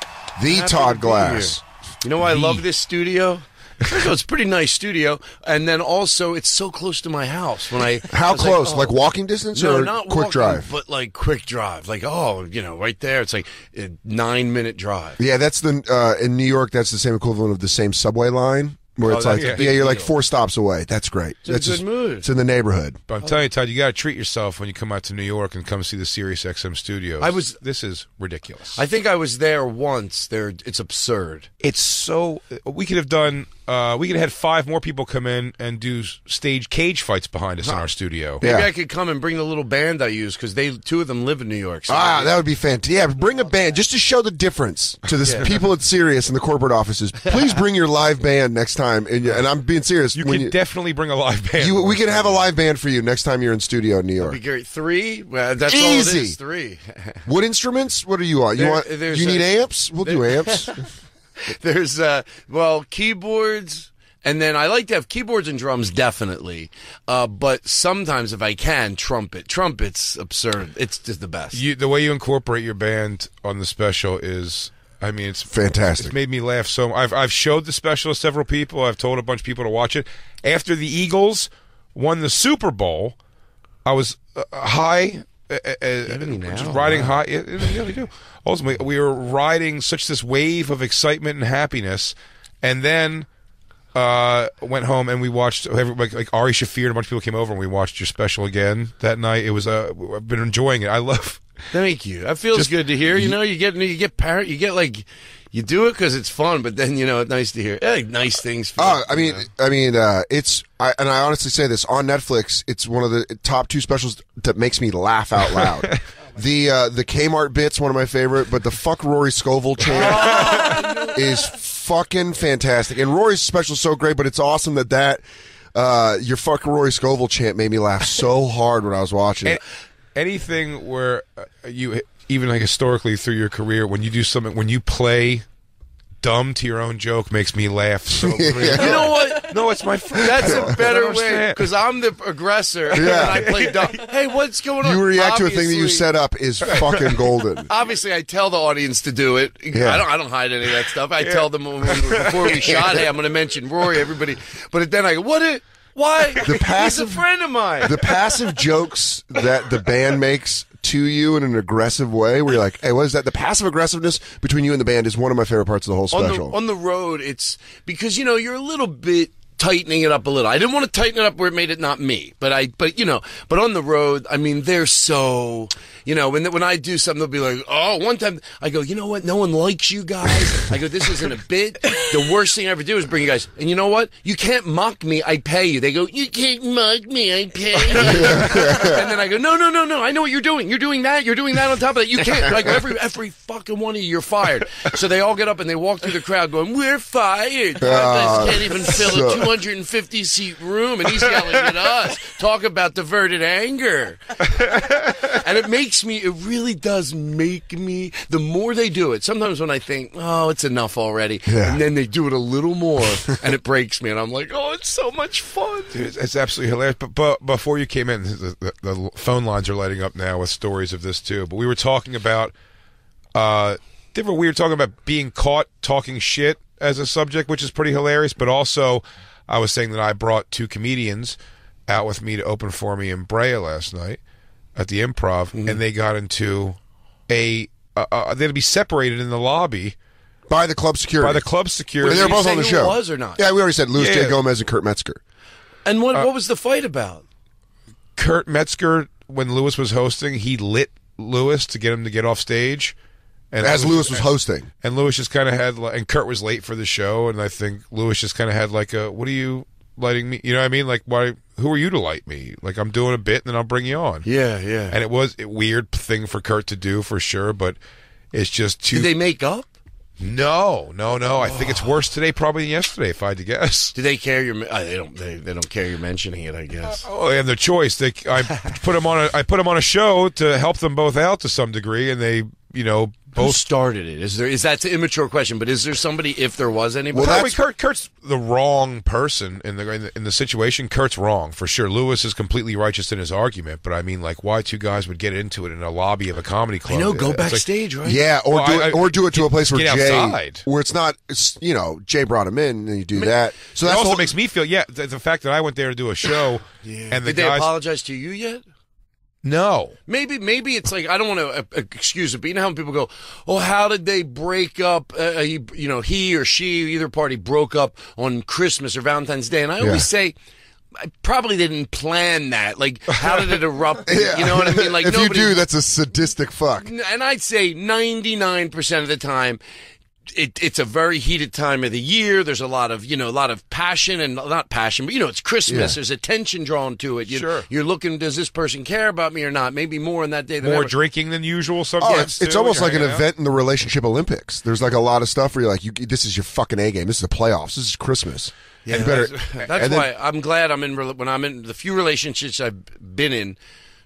The Todd Glass. You know why I love this studio? It's a pretty nice studio, and then also it's so close to my house. How close? Like walking distance or not quick walking, drive? But like quick drive. Like right there. It's like a 9-minute drive. Yeah, that's in New York. That's the same equivalent of the same subway line. Where it's like, you're like 4 stops away. That's great. It's a good move. It's in the neighborhood. But I'm telling you, Todd, you got to treat yourself when you come out to New York and come see the Sirius XM studios. This is ridiculous. I think I was there once. It's absurd. It's so. We could have done. We could have had 5 more people come in and do stage cage fights behind us in our studio. Maybe I could come and bring the little band I use because 2 of them live in New York. So that would be fantastic. Yeah, bring a band just to show the difference to the people at Sirius and the corporate offices. Please bring your live band next time. And I'm being serious. You can definitely bring a live band. We can have a live band for you next time you're in studio in New York. That'd be great. 3? Well, that's easy. All it is. 3. What instruments? What are you on? You need amps? We'll do amps. There's keyboards. And then I like to have keyboards and drums, definitely. But sometimes, if I can, trumpet. Trumpet's absurd. It's just the best. The way you incorporate your band on the special is, I mean, it's fantastic. It's made me laugh so much. I've showed the special to several people. I've told a bunch of people to watch it. After the Eagles won the Super Bowl, I was high. Riding high. Yeah, we do. Ultimately, we were riding such this wave of excitement and happiness, and then went home and we watched like Ari Shaffir and a bunch of people came over and we watched your special again that night. It was I've been enjoying it. I love. Thank you. That feels good to hear. You get parent. You get like. You do it because it's fun, but then it's nice to hear nice things. It's and I honestly say this on Netflix. It's one of the top 2 specials that makes me laugh out loud. The Kmart bit's one of my favorite, but the fuck Rory Scovel chant is fucking fantastic. And Rory's special is so great, but it's awesome that your fuck Rory Scovel chant made me laugh so hard when I was watching it. Anything where you even like historically through your career, when you do something, when you play dumb to your own joke, makes me laugh so You know what? No, it's my fault. That's a better way, because I'm the aggressor and I play dumb. Hey, what's going on? You react to a thing that you set up is fucking golden. Obviously, I tell the audience to do it. I don't hide any of that stuff. I tell them before we shot, hey, I'm going to mention Rory, everybody. But then I go, why? He's a friend of mine. The passive jokes that the band makes to you in an aggressive way, where you're like, hey, what is that? The passive aggressive-ness between you and the band is one of my favorite parts of the whole special. On the road, it's because, you're a little bit tightening it up a little. I didn't want to tighten it up where it made it not me, but on the road, I mean, they're so, when I do something, they'll be like, oh, one time I go, you know what? No one likes you guys. I go, this isn't a bit. The worst thing I ever do is bring you guys. And you know what? You can't mock me. I pay you. They go, you can't mock me. I pay you. And then I go, no. I know what you're doing. You're doing that. You're doing that on top of that. You can't. Like every fucking one of you, you're fired. So they all get up and they walk through the crowd going, we're fired. Guys can't even fill a 250-seat room, and he's yelling at us. Talk about diverted anger. And it really does make me, the more they do it, sometimes when I think, oh, it's enough already, and then they do it a little more, and it breaks me, and I'm like, oh, it's so much fun. Dude, it's absolutely hilarious. But before you came in, the phone lines are lighting up now with stories of this, too. But we were talking about, we were talking about being caught talking shit as a subject, which is pretty hilarious, but also I was saying that I brought 2 comedians out with me to open for me in Brea last night at the Improv, and they got into they had to be separated in the lobby by the club security. And they were both on the show. Who was or not? Yeah, we already said Louis J. Gomez and Kurt Metzger. And what was the fight about? Kurt Metzger, when Louis was hosting, he lit Louis to get him to get off stage. And as Louis was hosting. And Louis just kind of had, and Kurt was late for the show, and I think Louis just kind of had like what are you lighting me? You know what I mean? Like, who are you to light me? Like, I'm doing a bit, and then I'll bring you on. Yeah. And it was a weird thing for Kurt to do, for sure, but it's just too... Did they make up? No. I think it's worse today probably than yesterday, if I had to guess. Do they care your... They don't care you're mentioning it, I guess. They have their choice. I put them on a show to help them both out to some degree, and they, Who started it? Is that an immature question? But is there somebody? If there was anybody, well, Kurt's the wrong person in the situation. Kurt's wrong for sure. Louis is completely righteous in his argument, but I mean, like, why 2 guys would get into it in a lobby of a comedy club? I know, go backstage, right? Yeah, or do it to a place where outside. Where it's not. Jay brought him in, and you do that. So that also makes me feel. Yeah, the fact that I went there to do a show, and did they apologize to you yet? No. Maybe it's like, I don't want to excuse it, but you know how people go, oh, how did they break up? He or she, either party broke up on Christmas or Valentine's Day. And I always say, I probably didn't plan that. Like, how did it erupt? You know what I mean? Like, if you do, that's a sadistic fuck. And I'd say 99% of the time, it's a very heated time of the year. There's a lot of passion, and not passion, but it's Christmas. There's attention drawn to it. You're looking, does this person care about me or not? Maybe more on that day than more ever. Drinking than usual sometimes. It's almost like an event in the relationship Olympics. There's like a lot of stuff where you're like, this is your fucking A game. This is the playoffs. This is Christmas. Yeah, that's why I'm glad when I'm in the few relationships I've been in.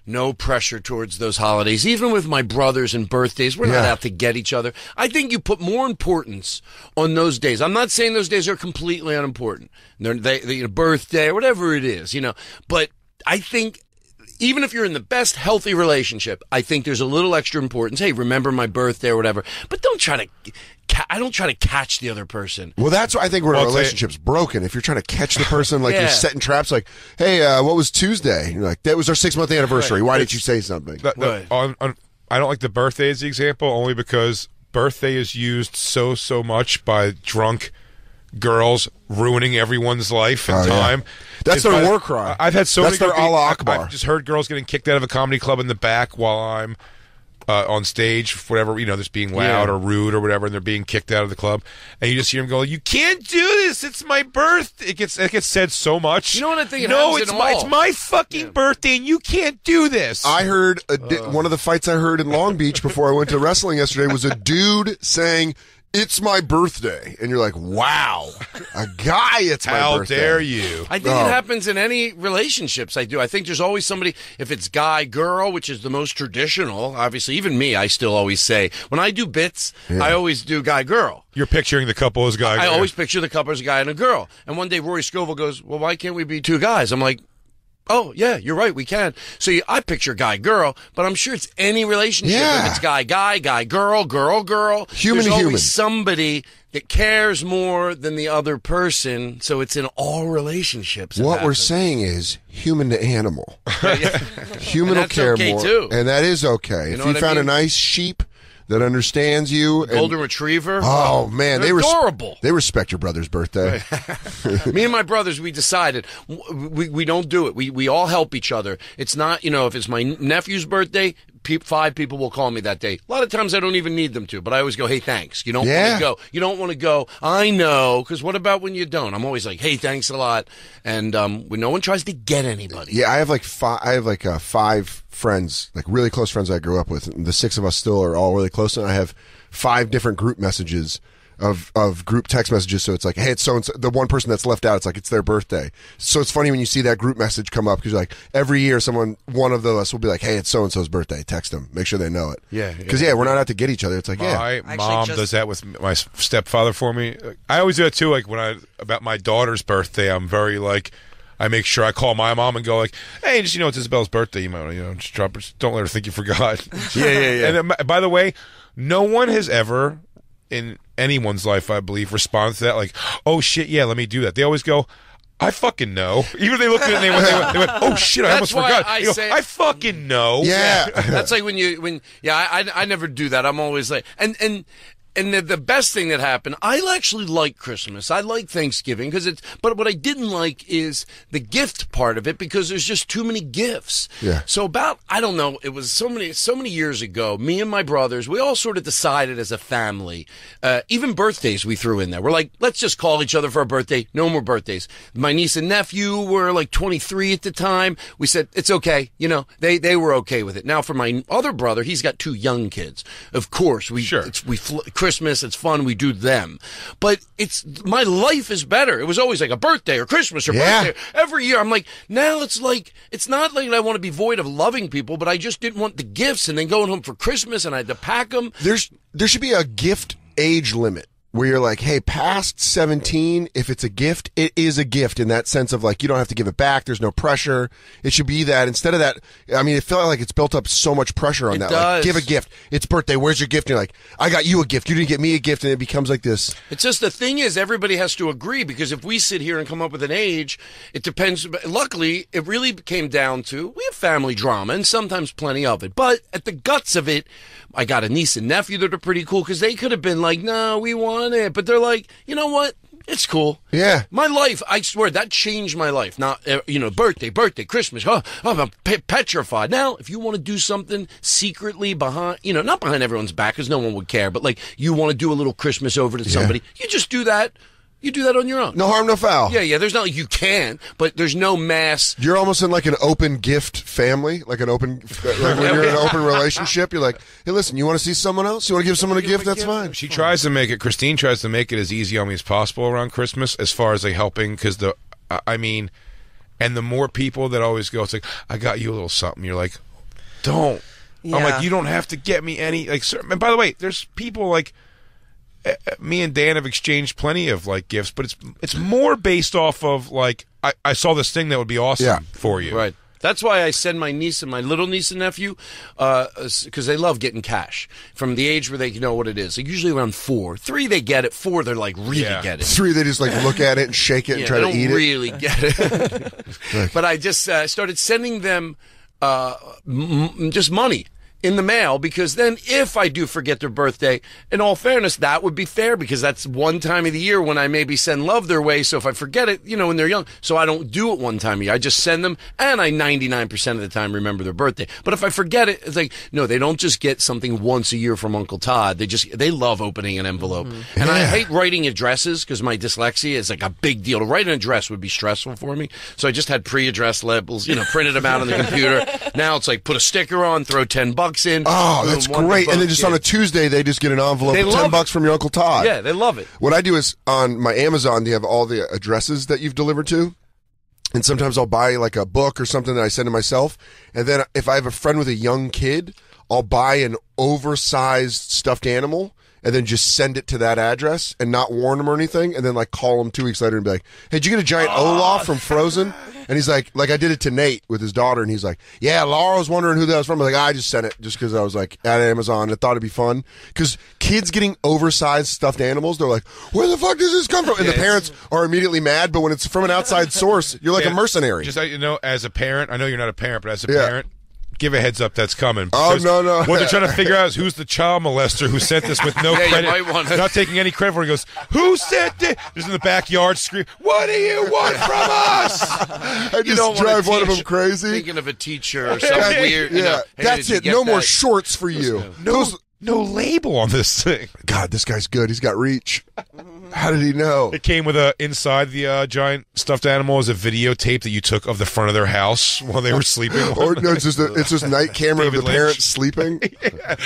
No pressure towards those holidays. Even with my brothers and birthdays, we're not out to get each other. I think you put more importance on those days. I'm not saying those days are completely unimportant. They're birthday or whatever it is, But I think even if you're in the best healthy relationship, I think there's a little extra importance. Hey, remember my birthday or whatever. But don't try to... I don't try to catch the other person. Well, that's what I think where a relationship's broken. If you're trying to catch the person, like you're setting traps, like, hey, what was Tuesday? And you're like, that was our 6-month anniversary. Why didn't you say something? I don't like the birthday as the example, only because birthday is used so much by drunk girls ruining everyone's life and time. That's their war cry. I've had so many. That's their Allah Akbar. I've just heard girls getting kicked out of a comedy club in the back while I'm on stage, whatever, just being loud or rude or whatever, and they're being kicked out of the club, and you just hear them go, "You can't do this. It's my birthday." It gets said so much. You know what I think? It's my fucking birthday, and you can't do this. I heard one of the fights I heard in Long Beach before I went to wrestling yesterday was a dude saying, it's my birthday. And you're like, wow, a guy, it's my birthday. How dare you? I think it happens in any relationships I do. I think there's always somebody, if it's guy, girl, which is the most traditional, obviously, even me, I still always say, when I do bits, I always do guy, girl. You're picturing the couple as guy, girl. I always picture the couple as a guy and a girl. And one day Rory Scovel goes, well, why can't we be two guys? I'm like, oh, yeah, you're right, we can. So I picture guy, girl, but I'm sure it's any relationship. Yeah. If it's guy, girl, girl. Human There's to always human. somebody that cares more than the other person. So it's in all relationships. What we're saying is human to animal. Human will care more. Too. And that is okay. If you found a nice sheep that understands you. Golden Retriever. Oh, man. They're adorable. They respect your brother's birthday. Me and my brothers, we decided we don't do it. We all help each other. It's not, if it's my nephew's birthday, 5 people will call me that day. A lot of times I don't even need them to, but I always go, hey, thanks. You don't want to go. You don't want to go. I know, because what about when you don't? I'm always like, hey, thanks a lot. And when no one tries to get anybody. Yeah, I have like 5 friends, like really close friends I grew up with. And the 6 of us still are all really close, and I have 5 different group messages of group text messages. So it's like, hey, it's so-and-so. The one person that's left out, it's like it's their birthday. So it's funny when you see that group message come up, because like every year one of us will be like, hey, it's so-and-so's birthday. Text them. Make sure they know it. Yeah. Because we're not out to get each other. It's like, my mom does that with my stepfather for me. I always do that too. Like about my daughter's birthday, I'm very like, I make sure I call my mom and go like, hey, just it's Isabel's birthday. You might, just drop her. Don't let her think you forgot. Yeah. And by the way, no one has ever in anyone's life, I believe, responded to that like, oh shit, yeah, let me do that. They always go, I fucking know. Even if they looked at it and they went, oh shit, I almost forgot. I fucking know. Yeah. That's like I never do that. I'm always like, and the best thing that happened, I actually like Christmas. I like Thanksgiving but what I didn't like is the gift part of it, because there's just too many gifts. Yeah. So I don't know, it was so many years ago, me and my brothers, we all sort of decided as a family, even birthdays we threw in there. We're like, let's just call each other for a birthday. No more birthdays. My niece and nephew were like 23 at the time. We said, it's okay. They were okay with it. Now for my other brother, he's got 2 young kids. Of course, Christmas, it's fun, we do them. But my life is better. It was always like a birthday or Christmas or birthday. Every year, I'm like, now it's not like I want to be void of loving people, but I just didn't want the gifts and then going home for Christmas and I had to pack them. There should be a gift age limit, where you're like, hey, past 17, if it's a gift, it is a gift in that sense of like, you don't have to give it back. There's no pressure. It should be that. Instead of that, I mean, it felt like it's built up so much pressure on that. Does. Like, give a gift. It's birthday. Where's your gift? And you're like, I got you a gift. You didn't get me a gift. And it becomes like this. It's just the thing is, everybody has to agree, because if we sit here and come up with an age, it depends. Luckily, it really came down to, we have family drama and sometimes plenty of it. But at the guts of it, I got a niece and nephew that are pretty cool, because they could have been like, no, we want it. But they're like, you know what? It's cool. Yeah. My life, I swear, that changed my life. Not, birthday, Christmas. I'm petrified. Now, if you want to do something secretly behind, not behind everyone's back, because no one would care, but like you want to do a little Christmas over to somebody, you just do that. You do that on your own. No harm, no foul. Yeah. There's not like you can, but there's no mass. You're almost in like an open gift family, like when you're in an open relationship, you're like, hey, listen, you want to see someone else? You want to give someone a gift? That's fine. Christine tries to make it as easy on me as possible around Christmas, as far as like helping, because and the more people that always go, it's like, I got you a little something. You're like, don't. Yeah. I'm like, you don't have to get me any, like, and by the way, there's people like, me and Dan have exchanged plenty of like gifts, but it's more based off of like, I saw this thing that would be awesome for you. Right. That's why I send my niece and my little niece and nephew, because they love getting cash from the age where they know what it is. Like usually around 4. 3, they get it. 4, they're like really get it. 3, they just like look at it and shake it and try to eat it. They don't really get it. But I just started sending them just money in the mail, because then if I do forget their birthday, in all fairness, that would be fair, because that's one time of the year when I maybe send love their way. So if I forget it, when they're young, so I don't do it one time a year. I just send them, and I 99% of the time remember their birthday. But if I forget it, it's like, no, they don't just get something once a year from Uncle Todd. They love opening an envelope. Mm-hmm. And I hate writing addresses, because my dyslexia is like a big deal. To write an address would be stressful for me. So I just had pre-addressed labels, printed them out on the computer. Now it's like, put a sticker on, throw $10 walks in. Oh, that's great. And then just on a Tuesday, they just get an envelope of $10 from your Uncle Todd. Yeah, they love it. What I do is on my Amazon, they have all the addresses that you've delivered to. And sometimes I'll buy like a book or something that I send to myself. And then if I have a friend with a young kid, I'll buy an oversized stuffed animal and then just send it to that address and not warn them or anything. And then like call them 2 weeks later and be like, hey, did you get a giant Olaf from Frozen? And he's like I did it to Nate with his daughter. And he's like, yeah, Laura was wondering who that was from. I'm like, I just sent it just because I was like at Amazon. I thought it'd be fun. Because kids getting oversized stuffed animals, they're like, where the fuck does this come from? And the parents are immediately mad. But when it's from an outside source, you're like a mercenary. Just as a parent, I know you're not a parent, but as a parent, give a heads up that's coming. Oh, no. What they're trying to figure out is who's the child molester who sent this with no credit, not taking any credit for it. He goes, who sent it? Just in the backyard scream, what do you want from us? I just drive one of them crazy. Thinking of a teacher or something weird. Yeah, hey, that's it. No more shorts for you. No label on this thing. God, this guy's good. He's got reach. How did he know? It came with inside the giant stuffed animal is a videotape that you took of the front of their house while they were sleeping. Or no, it's just night camera of the parents sleeping. Yeah.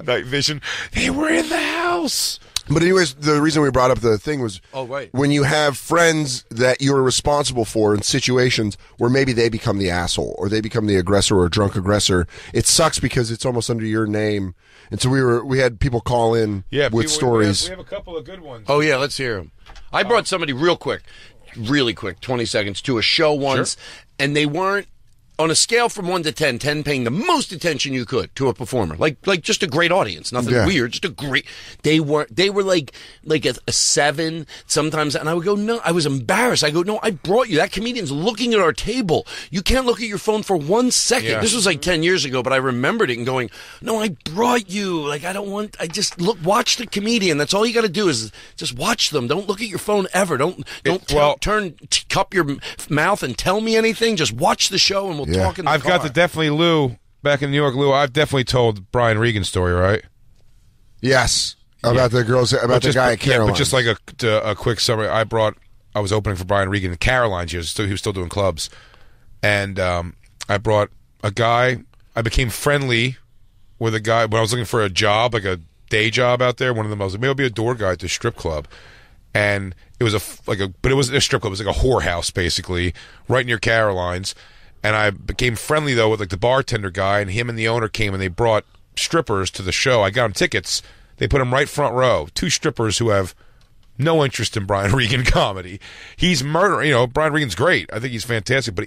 Night vision. They were in the house. But anyways, the reason we brought up the thing was right. When you have friends that you're responsible for in situations where maybe they become the asshole or they become the aggressor or drunk aggressor, it sucks because it's almost under your name. And so we had people call in with stories. We have a couple of good ones. Oh, yeah, let's hear them. I brought somebody really quick, 20 seconds, to a show once, and they weren't, on a scale from 1 to 10, 10 paying the most attention you could to a performer, like just a great audience, nothing weird, just a great. They were like a 7 sometimes, and I would go, no, I was embarrassed. I go, no, I brought you. That comedian's looking at our table. You can't look at your phone for 1 second. Yeah. This was like 10 years ago, but I remembered it and going, no, I brought you. Like I just watch the comedian. That's all you got to do is just watch them. Don't look at your phone ever. Cup your mouth and tell me anything. Just watch the show and we'll talk in the car. I've got to definitely, Lou, back in New York, Lou, I've definitely told Brian Regan's story, right? Yes. About the girls, about the guy at Caroline's. But just like a quick summary, I was opening for Brian Regan in Caroline's. He was still doing clubs. And I brought a guy. I became friendly with a guy when I was looking for a job, like a day job out there. One of them, I was like, maybe I'll be a door guy at the strip club. And it was but it wasn't a strip club. It was like a whorehouse, basically, right near Caroline's. And I became friendly, though, with like the bartender guy, and him and the owner came, and they brought strippers to the show. I got them tickets. They put them right front row. 2 strippers who have no interest in Brian Regan comedy. He's murdering. Brian Regan's great. I think he's fantastic, but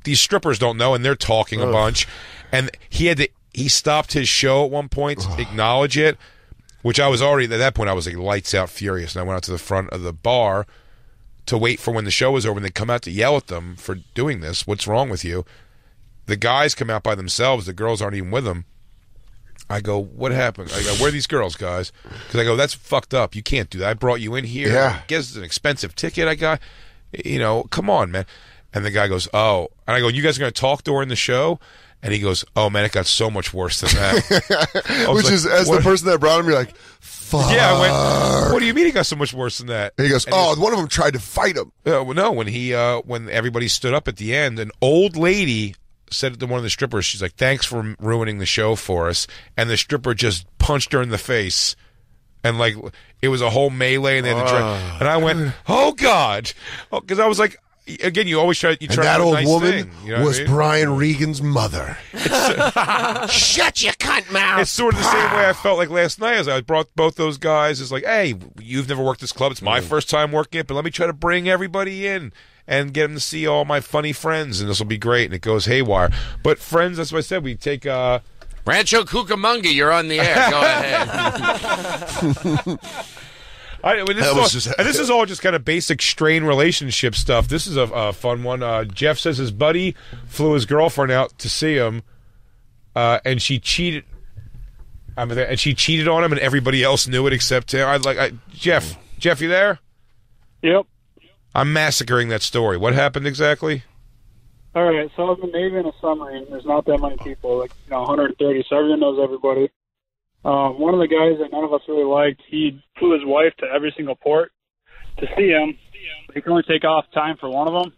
these strippers don't know, and they're talking a bunch. And he stopped his show at one point to acknowledge it, which I was already, at that point, I was like lights out furious. And I went out to the front of the bar to wait for when the show was over, and they come out to yell at them for doing this. What's wrong with you? The guys come out by themselves. The girls aren't even with them. I go, what happened? I go, where are these girls, guys? Because I go, that's fucked up. You can't do that. I brought you in here. Yeah. I guess it's an expensive ticket I got. Come on, man. And the guy goes, oh. And I go, you guys are going to talk during the show? And he goes, oh, man, it got so much worse than that. Which is, as the person that brought him, you're like, fuck. Yeah, I went, what do you mean it got so much worse than that? And he goes, one of them tried to fight him. Well, no, when everybody stood up at the end, an old lady said to one of the strippers, she's like, thanks for ruining the show for us. And the stripper just punched her in the face. And like, it was a whole melee. And they had to try. And I went, oh, God. Because I was like, again, you always try. You try and that old nice woman thing, you know was Brian Regan's mother. Shut your cunt mouth. It's sort of the same way I felt like last night as I brought both those guys. It's like, hey, you've never worked this club. It's my first time working it, but let me try to bring everybody in and get them to see all my funny friends, and this will be great. And it goes haywire. But friends, that's what I said. We take Rancho Cucamonga. You're on the air. Go ahead. This is all just kind of basic strain relationship stuff. This is a fun one. Jeff says his buddy flew his girlfriend out to see him, and she cheated. And she cheated on him, and everybody else knew it except him. Jeff, you there? Yep. I'm massacring that story. What happened exactly? All right, so I was in the Navy in a submarine. There's not that many people, 130, so everyone knows everybody. One of the guys that none of us really liked, he flew his wife to every single port to see him. He could only take off time for one of them.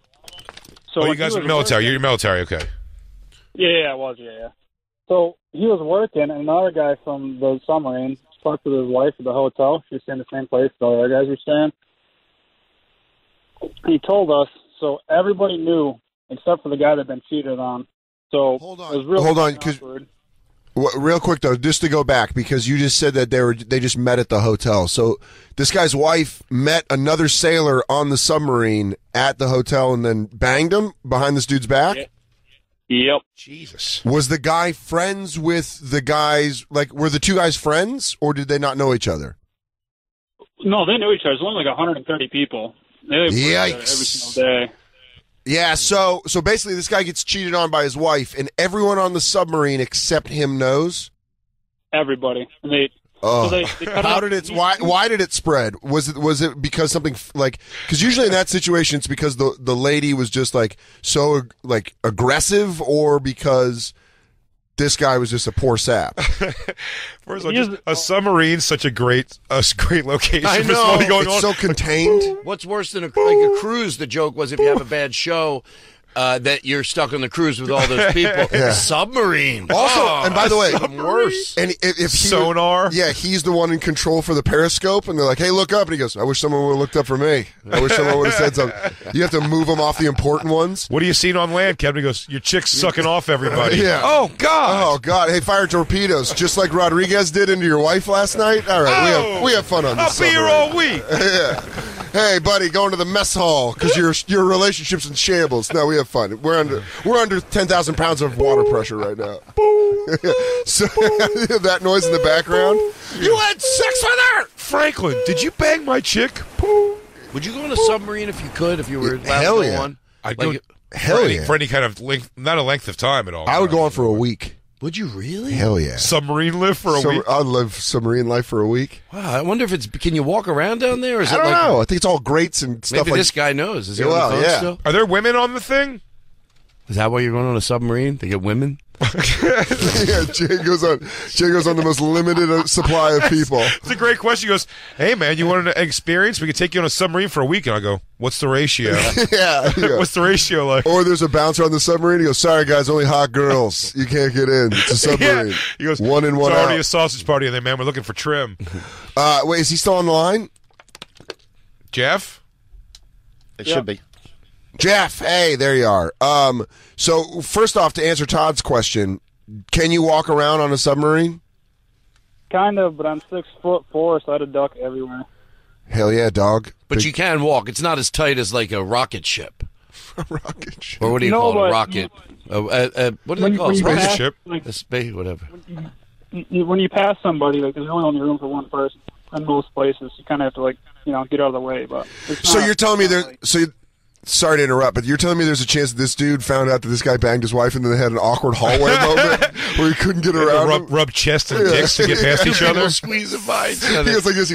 So you guys are military. You're military, okay. Yeah, I was, yeah. So he was working, and another guy from the submarine talked to his wife at the hotel. She was staying in the same place the other guys were staying. He told us, so everybody knew except for the guy that had been cheated on. So hold it was really awkward. Real quick though, just to go back, because you just said that they just met at the hotel. So this guy's wife met another sailor on the submarine at the hotel and then banged him behind this dude's back. Yep. Jesus. Was the guy friends with the guys? Like, were the two guys friends, or did they not know each other? No, they knew each other. It was only like 130 people. They worked together every single day. Yeah, so basically this guy gets cheated on by his wife, and everyone on the submarine except him knows? Everybody. And they how did it? Why did it spread? Was it because something like? Because usually in that situation, it's because the lady was just like so like aggressive, or because this guy was just a poor sap. First of all, just a submarine's such a great location. I for know. somebody going It's on. so contained. What's worse than a cruise? The joke was if you have a bad show, that you're stuck on the cruise with all those people. Yeah. Submarine. Also, and by the way, worse. And if he, Sonar. yeah, he's the one in control for the periscope, and they're like, "Hey, look up!" And he goes, "I wish someone would have looked up for me. I wish someone would have said something." You have to move them off the important ones. What are you seeing on land, Kevin? He goes, your chick's sucking off everybody. Yeah. Oh, God. Oh God! Hey, fire torpedoes, just like Rodriguez did into your wife last night. All right, we have fun on this. I'll be here all week. Yeah. Hey, buddy, going to the mess hall because your relationship's in shambles. No, we have fun. We're under 10,000 pounds of water pressure right now. So that noise in the background. You had sex with her. Franklin, did you bang my chick? Would you go on a submarine if you could? If you were allowed Hell to go yeah. on? I'd Like, go Hell yeah. for any kind of length, not a length of time at all. I would go on for a week. Would you really? Hell yeah. Submarine live for a week. I'd live submarine life for a week. Wow, I wonder if it's. Can you walk around down there? Or is I it don't like, know. I think it's all grates and stuff Maybe like this guy knows. Is he Yeah, on the phone yeah. still? Are there women on the thing? Is that why you're going on a submarine? To get women? Yeah, Jay goes on the most limited supply of people. It's a great question. He goes, "Hey man, you want an experience? We could take you on a submarine for a week." And I go, "What's the ratio? Yeah. What's the ratio like?" Or there's a bouncer on the submarine. He goes, "Sorry guys, only hot girls. You can't get in. It's a submarine." Yeah. He goes, one in, one it's already out. a sausage party in there, man. We're looking for trim. Wait, is he still on the line? Jeff? It should be. Jeff, hey, there you are. So first off, to answer Todd's question, can you walk around on a submarine? Kind of, but I'm 6'4", so I had to duck everywhere. Hell yeah, dog. But you can walk. It's not as tight as like a rocket ship. A rocket ship. Or what do you No, call it? A but- rocket. What do they call it? when you pass- Spaceship? like, A space, whatever. when you pass somebody, like there's only room for one person in most places. You kind of have to get out of the way. But it's So not- you're telling me there? like- Sorry to interrupt, but you're telling me there's a chance that this dude found out that this guy banged his wife and then they had an awkward hallway moment where he couldn't get around him? Rub chest and dicks to get past each other. Squeeze it by each He other. goes like this.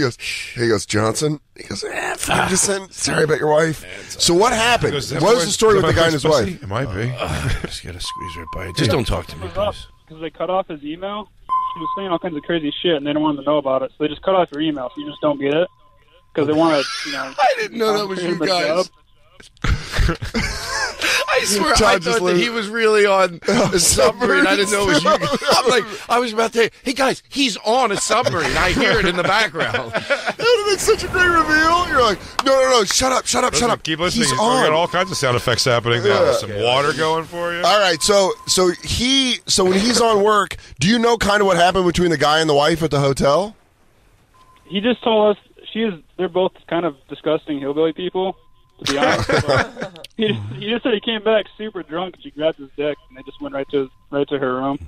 He goes, Johnson. He goes, I'm just saying, sorry about your wife. So what happened? He goes, What was the story with the guy and his wife? It might be. Just gotta squeeze right by it. Just don't talk to me, please. Because they cut off his email. She was saying all kinds of crazy shit, and they don't want him to know about it. So they just cut off your email, so you just don't get it. Because they want to, I didn't know that was you guys. I swear, I Todd just thought that he was really on a submarine. I didn't know it was you guys. I'm like, I was about to say, hey guys, he's on a submarine. I hear it in the background. That would have been such a great reveal. You're like, no, shut up. Keep listening. He's We on. got all kinds of sound effects happening. There's some water going for you. All right, so when he's on work, do you know kind of what happened between the guy and the wife at the hotel? He just told us they're both kind of disgusting hillbilly people, to be honest. But he just said he came back super drunk and she grabbed his dick and they just went right to her room.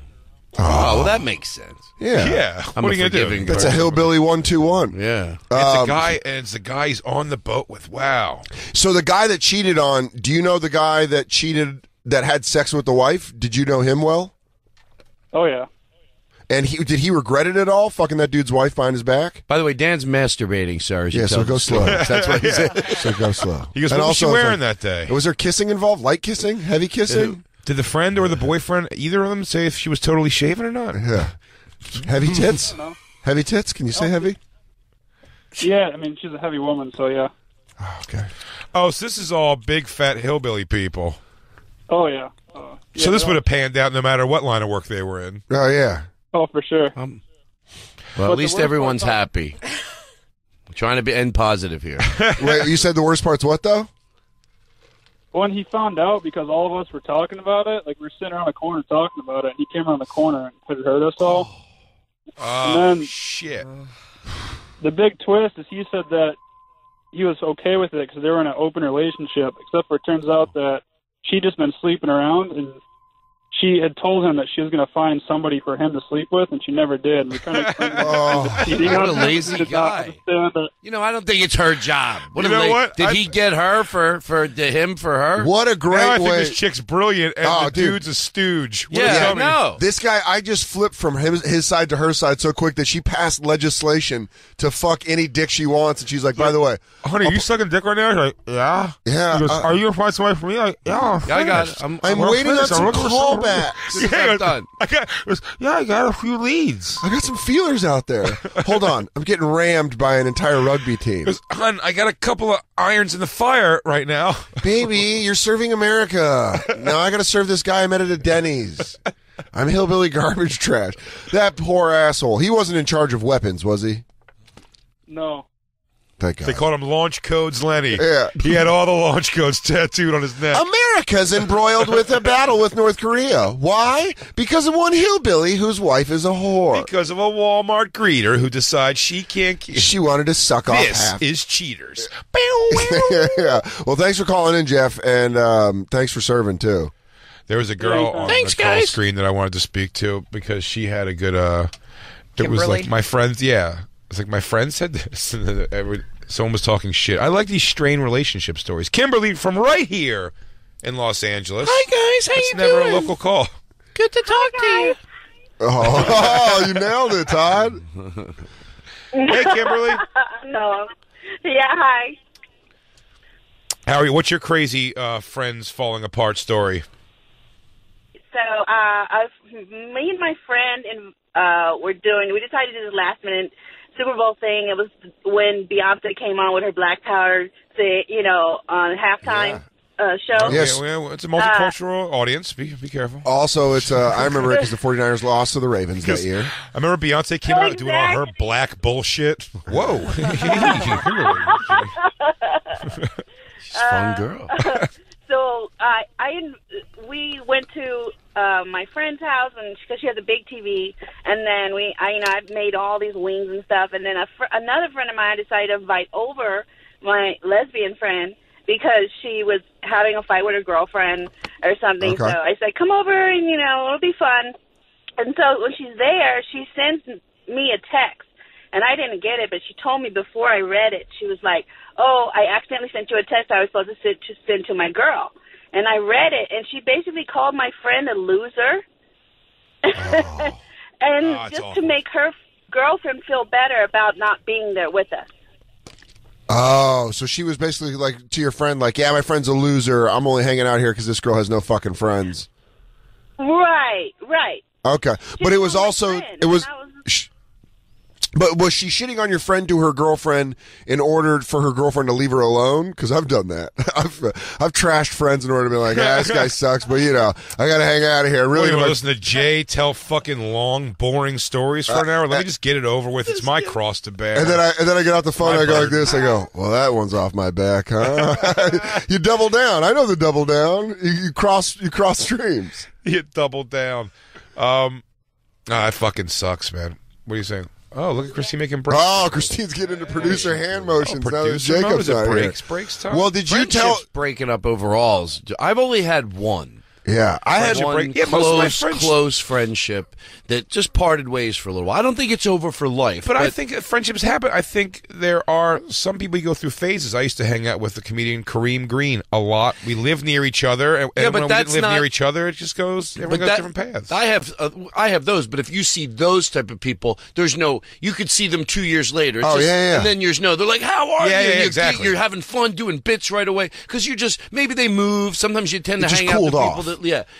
Oh, well, that makes sense. Yeah. What are you gonna do? forgiving That's a person. hillbilly 1-2-1. Yeah. It's the guy he's on the boat with. Wow. So the guy that cheated on, do you know the guy that cheated that had sex with the wife? Did you know him well? Oh yeah. And did he regret it at all, fucking that dude's wife behind his back? By the way, Dan's masturbating, sir. Yeah, so go slow. That's what he said. So go slow. He goes, And what was she also, it's wearing like, that day? Was there kissing involved? Light kissing? Heavy kissing? Did the friend or the boyfriend, either of them, say if she was totally shaven or not? Yeah. Heavy tits? No. Heavy tits? Can you say heavy? Yeah, I mean she's a heavy woman, so yeah. Okay. Oh, so this is all big fat hillbilly people. Oh yeah. So this would have panned out no matter what line of work they were in. Oh, yeah. Oh, for sure. Well, at least everyone's happy. I'm trying to end positive here. Wait, you said the worst part's what, though? When he found out, because all of us were talking about it, like we were sitting around the corner talking about it, and he came around the corner and had heard us all. Oh, and then shit. The big twist is he said that he was okay with it because they were in an open relationship, except for it turns out that she'd just been sleeping around, and she had told him that she was going to find somebody for him to sleep with, and she never did. And we kind of what a lazy guy. You know, I don't think it's her job. Did he get her for him for her? What a great now I way. think this chick's brilliant, and the dude's a stooge. Yeah, no. This guy, I just flipped from his side to her side so quick that she passed legislation to fuck any dick she wants, and she's like, by the way, honey, are you sucking dick right now? She's like, yeah. Yeah. He goes, are you going to find somebody for me? Like, yeah, I got it. I'm waiting on some callbacks. Yeah, done. I got a few leads. I got some feelers out there. Hold on. I'm getting rammed by an entire rugby team. Hon, I got a couple of irons in the fire right now. Baby, you're serving America. Now I got to serve this guy I met at a Denny's. I'm hillbilly garbage trash. That poor asshole. He wasn't in charge of weapons, was he? No. Thank God. They called him Launch Codes Lenny. Yeah. He had all the launch codes tattooed on his neck. America's embroiled with a battle with North Korea. Why? Because of one hillbilly whose wife is a whore. Because of a Walmart greeter who decides she can't keep. She wanted to suck off half. This is cheaters. Yeah. Well, thanks for calling in, Jeff, and thanks for serving, too. There was a girl on the call screen that I wanted to speak to because she had a good, it was like my friends, It's like my friend said this. And someone was talking shit. I like these strained relationship stories. Kimberly from right here in Los Angeles. Hi guys, how you doing? It's never a local call. Good to talk to you. Oh, you nailed it, Todd. Hey, Kimberly. No. Yeah, hi. How are you? What's your crazy friends falling apart story? So, me and my friend we decided to do this last minute Super Bowl thing. It was when Beyonce came on with her Black Power thing, on halftime show. Yes. Yeah, it's a multicultural audience. Be careful. Also, it's I remember it because the 49ers lost to the Ravens that year. I remember Beyonce came out doing all her black bullshit. Whoa. She's a fun girl. So we went to my friend's house, and because she has a big TV, and then I made all these wings and stuff, and then another friend of mine decided to invite over my lesbian friend because she was having a fight with her girlfriend or something. Okay. So I said, come over and it'll be fun. And so when she's there, she sends me a text. And I didn't get it, but she told me before I read it, she was like, oh, I accidentally sent you a text I was supposed to send to my girl. And I read it, and she basically called my friend a loser. Oh. And just to make her girlfriend feel better about not being there with us. Oh, so she was basically like to your friend, like, yeah, my friend's a loser. I'm only hanging out here because this girl has no fucking friends. Right. Okay. But it was also, But was she shitting on your friend to her girlfriend in order for her girlfriend to leave her alone? Because I've done that. I've trashed friends in order to be like, this guy sucks, but I got to hang out of here. Really, want to listen to Jay tell fucking long, boring stories for an hour? Let me just get it over with. It's my cross to bear. And then I get off the phone and I go like this. I go, well, that one's off my back, huh? You double down. I know the double down. You cross streams. You double down. It fucking sucks, man. What are you saying? Oh, look at Christine making breaks. Oh, Christine's getting into producer hand motions. Producer now that Jacob's mode, not here. Breaks time. Well, did you tell? Breaking up overalls. I've only had one. Yeah, I had one close friendship that just parted ways for a little while. I don't think it's over for life. But I think friendships happen. I think there are some people you go through phases. I used to hang out with the comedian Kareem Green a lot. We lived near each other, and when we didn't live near each other, it just goes. Everyone goes different paths. I have those, but if you see those type of people, there's no. You could see them 2 years later. Yeah. And then they're like, "How are you?" Yeah, exactly. You're having fun doing bits right away because you're just maybe they move. Sometimes you tend to hang out with people that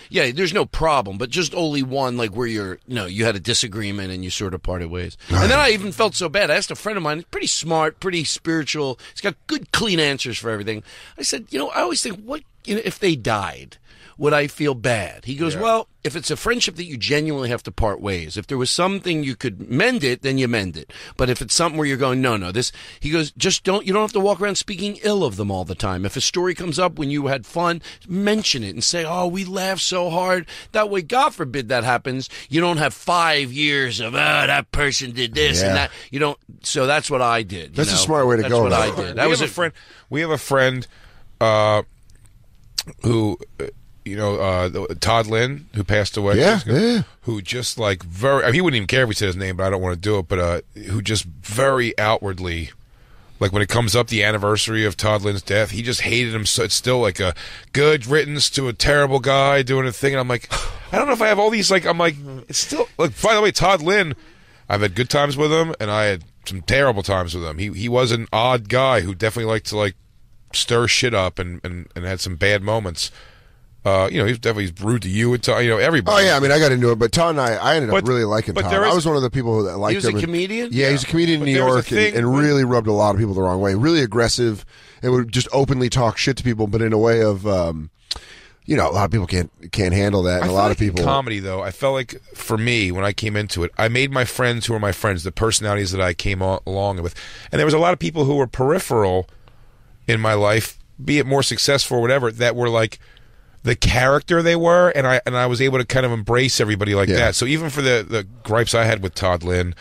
Yeah, there's no problem, but just only one, like where you had a disagreement and you sort of parted ways. And then I even felt so bad. I asked a friend of mine, pretty smart, pretty spiritual. He's got good, clean answers for everything. I said, I always think, what if they died, would I feel bad? He goes, well, if it's a friendship that you genuinely have to part ways, if there was something you could mend it, then you mend it. But if it's something where you're going, no, this, he goes, you don't have to walk around speaking ill of them all the time. If a story comes up when you had fun, mention it and say, oh, we laughed so hard. That way, God forbid that happens. You don't have 5 years of, that person did this and that. You don't, so that's what I did. That's a smart way to go. That's what I did. That was a friend. We have a friend, who, Todd Lynn, who passed away. Who just like he wouldn't even care if we said his name, but I don't want to do it. But who just very outwardly, like when it comes up the anniversary of Todd Lynn's death, he just hated him. So it's still like a good riddance to a terrible guy doing a thing. And I'm like, I don't know if I have all these. Like, I'm like, it's still like. By the way, Todd Lynn, I've had good times with him, and I had some terrible times with him. He was an odd guy who definitely liked to like stir shit up and had some bad moments. He's rude to you and everybody. Oh yeah, I mean I got into it, but Todd and I ended up really liking Todd. I was one of the people that liked him. He was a comedian? Yeah, he's a comedian in New York and really rubbed a lot of people the wrong way. Really aggressive and would just openly talk shit to people, but in a way of a lot of people can't handle that, and a lot of people. In comedy though, I felt like for me when I came into it, I made my friends who were my friends, the personalities that I came along with, and there was a lot of people who were peripheral in my life, be it more successful or whatever, that were like the character they were, and I was able to kind of embrace everybody like that. So even for the gripes I had with Todd Lynn,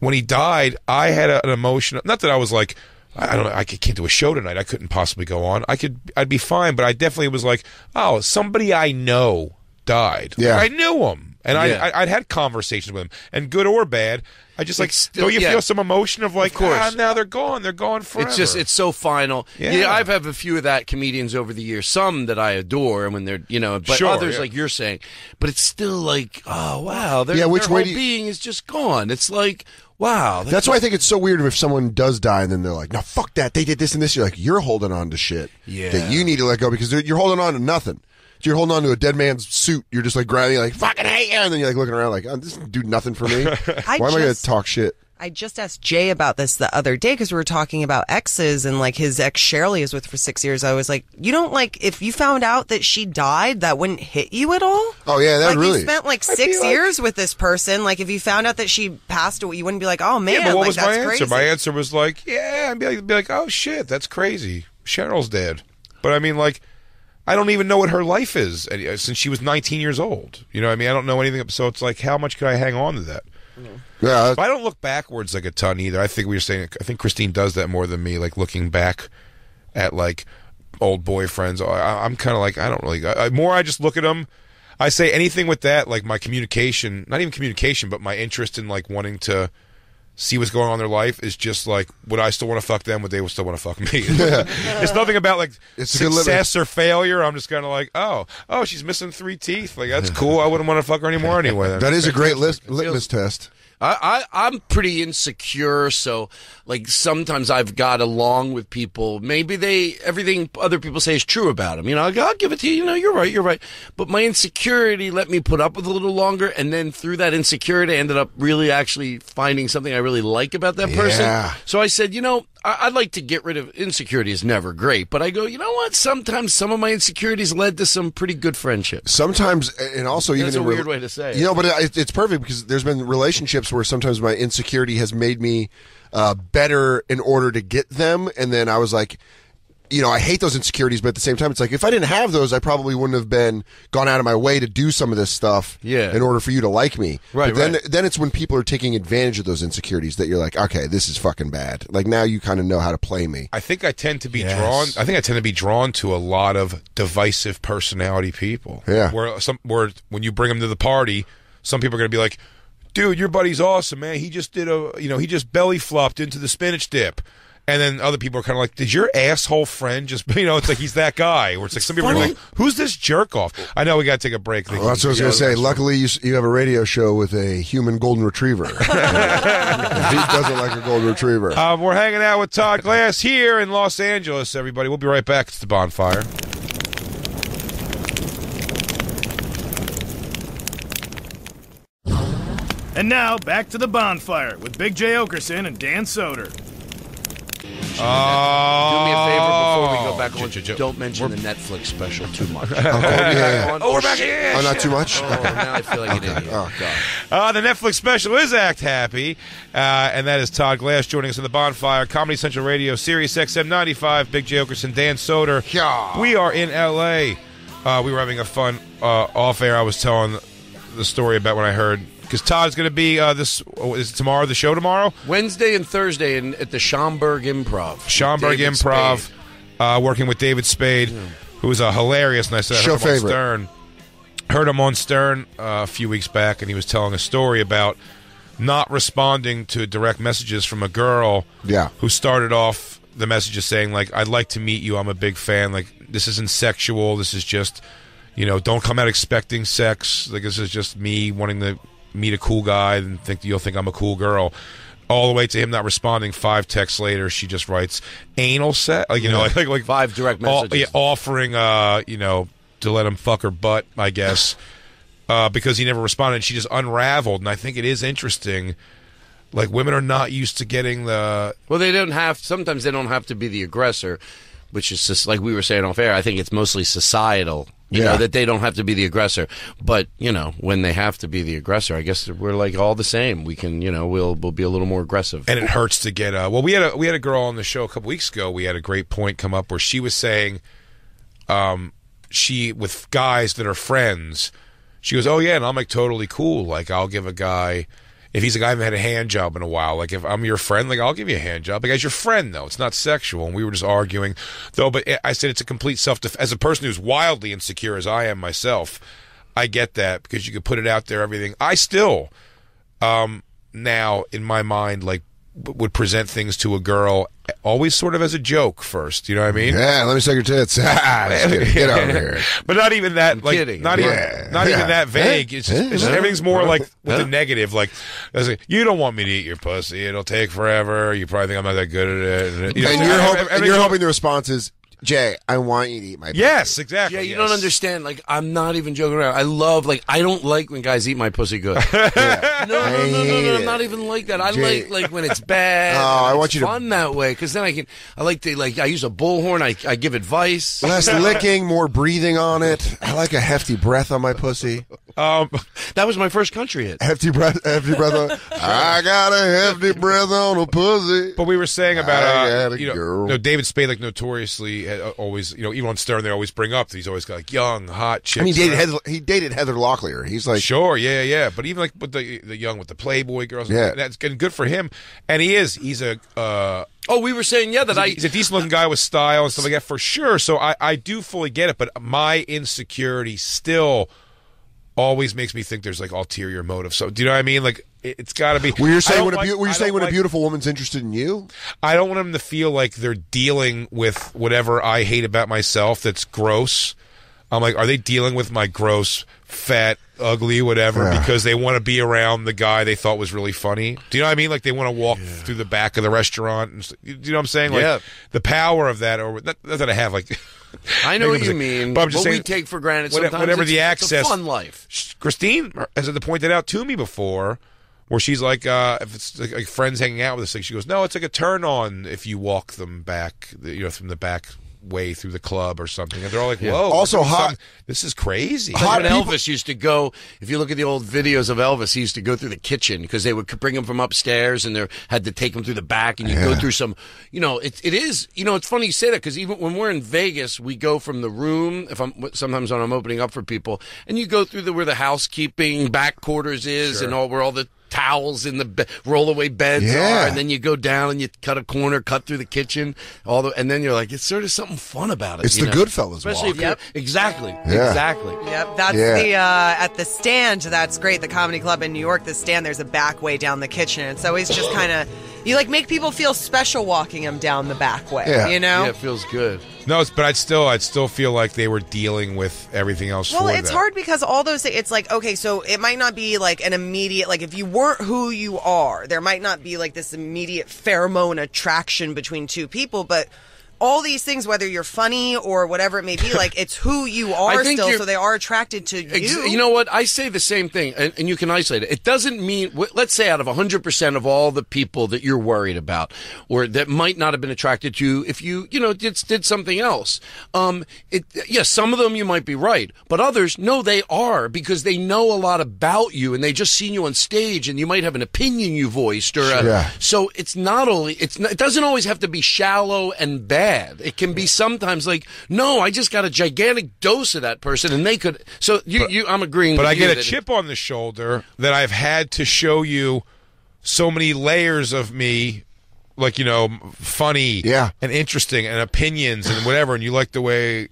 when he died, I had an emotion. Not that I was like, I can't do a show tonight. I couldn't possibly go on. I'd be fine, but I definitely was like, oh, somebody I know died. Yeah, like, I knew him, and I'd had conversations with him, and good or bad. I just like don't you feel some emotion of like, of course. Now they're gone forever. It's so final. Yeah, I've had a few of that comedians over the years. Some that I adore, and when they're but others like you're saying. But it's still like, oh wow, their whole being is just gone. It's like, wow. That's why I think it's so weird if someone does die and then they're like, no, fuck that. They did this and this. You're like, you're holding on to shit that you need to let go because you're holding on to nothing. So you're holding on to a dead man's suit. You're just like grabbing, like, fucking hate you. And then you're like looking around like, oh, this doesn't do nothing for me. Why am I going to talk shit? I just asked Jay about this the other day because we were talking about exes and like his ex Shirley is with for 6 years. I was like, you don't like, if you found out that she died, that wouldn't hit you at all? Oh, yeah, that really. You spent like 6 years with this person. Like if you found out that she passed away, you wouldn't be like, oh man, but what like, was that's my answer? crazy. My answer was like, yeah, I'd be like, oh shit, that's crazy. Cheryl's dead. But I mean, like, I don't even know what her life is since she was 19 years old. You know what I mean? I don't know anything. So it's like, how much could I hang on to that? Yeah. But I don't look backwards like a ton either. I think I think Christine does that more than me, like looking back at like old boyfriends. I'm kind of like, I don't really. I just look at them. I say anything with that, like my communication, not even communication, but my interest in like wanting to see what's going on in their life is just like, would I still want to fuck them? Would they still want to fuck me? It's nothing about like success or failure. I'm just kind of like, oh, she's missing 3 teeth. Like, that's cool. I wouldn't want to fuck her anymore anyway. That is a great litmus test. I'm pretty insecure, so like sometimes I've got along with people. Maybe everything other people say is true about them. I'll give it to you. You're right. But my insecurity let me put up with a little longer, and then through that insecurity, I ended up really actually finding something I really like about that person. Yeah. So I said, I'd like to get rid of insecurity. Is never great, but I go, you know what? Sometimes some of my insecurities led to some pretty good friendships. Sometimes, and also that's even a weird way to say it. But it's perfect because there's been relationships where sometimes my insecurity has made me better in order to get them, and then I was like, I hate those insecurities, but at the same time, it's like if I didn't have those, I probably wouldn't have gone out of my way to do some of this stuff in order for you to like me. Right. But then it's when people are taking advantage of those insecurities that you're like, okay, this is fucking bad. Like now you kind of know how to play me. I think I tend to be drawn to a lot of divisive personality people. Yeah. Where when you bring them to the party, some people are going to be like, dude, your buddy's awesome, man. He just did he just belly flopped into the spinach dip. And then other people are kind of like, did your asshole friend just, it's like he's that guy. Or it's like some people are like, who's this jerk off? I know we got to take a break. Well, that's what I was going to say. Luckily, you have a radio show with a human golden retriever. He doesn't like a golden retriever. We're hanging out with Todd Glass here in Los Angeles, everybody. We'll be right back. It's the Bonfire. And now, back to the Bonfire with Big J. Oakerson and Dan Soder. mention the Netflix. Do me a favor before we go back on. Don't mention the Netflix special too much. We're back here. Oh, not too much? Oh, now I feel like an idiot. Oh, God. The Netflix special is Act Happy, and that is Todd Glass joining us in the Bonfire, Comedy Central Radio, Sirius XM 95, Big J. Oakerson, Dan Soder. Yeah. We are in L.A. We were having a fun off-air. I was telling the story about when I heard, because Todd's going to be is it tomorrow, the show tomorrow? Wednesday and Thursday at the Schaumburg Improv. Schaumburg Improv, working with David Spade, who is hilarious, and I said I heard him on Stern. Heard him on Stern a few weeks back, and he was telling a story about not responding to direct messages from a girl who started off the messages saying, like, I'd like to meet you, I'm a big fan, like, this isn't sexual, this is just, don't come out expecting sex, like, this is just me wanting to meet a cool guy and you'll think I'm a cool girl. All the way to him not responding. 5 texts later, she just writes anal sex, like 5 direct messages, offering, to let him fuck her butt, I guess, because he never responded. She just unraveled, and I think it is interesting. Like, women are not used to getting the... Well, sometimes they don't have to be the aggressor, which is just, like we were saying off air, I think it's mostly societal, you know, that they don't have to be the aggressor. But, when they have to be the aggressor, I guess we're like all the same. We can, we'll be a little more aggressive. And it hurts to get... we had a girl on the show a couple weeks ago. We had a great point come up where she was saying... she, with guys that are friends, she goes, oh yeah, and I'm like totally cool. Like, I'll give a guy, if he's a guy I haven't had a hand job in a while, like if I'm your friend, like I'll give you a hand job. Like, as your friend though, it's not sexual. And we were just arguing though, but I said it's a complete as a person who's wildly insecure as I am myself, I get that because you could put it out there, everything. I still, now in my mind, like, would present things to a girl always sort of as a joke first, you know what I mean? Yeah, let me suck your tits. Get over here. But not even that, like, kidding. not even that vague. It's just everything's more like with the negative. Like, you don't want me to eat your pussy. It'll take forever. You probably think I'm not that good at it. And you're hoping the response is, Jay, I want you to eat my pussy. Yes, exactly. Yeah, you don't understand. Like, I'm not even joking around. I don't like when guys eat my pussy good. No, I'm not even like that. I like when it's bad. Oh, I want you fun that way, because then I use a bullhorn. I give advice. Less licking, more breathing on it. I like a hefty breath on my pussy. That was my first country hit. Hefty breath on. I got a hefty breath on a pussy. But we were saying about girl. David Spade, like, notoriously always, even on Stern, they always bring up that he's always got like young, hot chicks. I mean, he dated Heather Locklear. He's like, sure, yeah. But even like with the young, with the Playboy girls, that's getting good for him. And he's a. We were saying he's a decent looking guy with style and stuff like that for sure. So I do fully get it, but my insecurity still always makes me think there's like ulterior motive. So do you know what I mean? Like, it's got to be. Were you saying when a beautiful woman's interested in you? I don't want them to feel like they're dealing with whatever I hate about myself that's gross. I'm like, are they dealing with my gross, fat, ugly, whatever, because they want to be around the guy they thought was really funny? Do you know what I mean? Like, they want to walk through the back of the restaurant. And, do you know what I'm saying? Like, the power of that, or not that I have, like... I know what you mean, but I'm just saying, we take for granted sometimes. Whatever the access... It's a fun life. Christine has pointed out to me before, where she's like, if it's like friends hanging out with us, like, she goes, no, it's like a turn on if you walk them back, from the back way through the club or something, and they're all like, whoa, also hot. This is crazy. Hot when Elvis used to go, if you look at the old videos of Elvis, he used to go through the kitchen because they would bring him from upstairs and they had to take him through the back, and you go through some, it is, it's funny you say that, because even when we're in Vegas, we go from the room, sometimes when I'm opening up for people, and you go through where the housekeeping back quarters is, and where all the towels in the rollaway beds are, and then you go down and you cut a corner, cut through the kitchen, and then you're like, it's sort of something fun about it. It's the Goodfellas especially walk. Exactly. Yep, that's the at the Stand. That's great. The Comedy Club in New York, the Stand. There's a back way down the kitchen. It's always just kind of you like make people feel special walking them down the back way. Yeah, it feels good. No, but I'd still feel like they were dealing with everything else. Well, it's hard because all those things, it's like, okay, so it might not be like an immediate, like if you weren't who you are, there might not be like this immediate pheromone attraction between two people, but all these things, whether you're funny or whatever it may be, like it's who you are still, so they are attracted to you. You know what? I say the same thing, and you can isolate it. It doesn't mean, let's say out of 100% of all the people that you're worried about or that might not have been attracted to you if you did something else. Yes, some of them you might be right, but others, no, they are, because they know a lot about you and they just seen you on stage and you might have an opinion you voiced. So it's not only, it doesn't always have to be shallow and bad. It can be sometimes like, no, I just got a gigantic dose of that person, and they could. So I'm agreeing. But with I you get a chip on the shoulder that I've had to show you so many layers of me, like funny, and interesting, and opinions and whatever. And you like the way.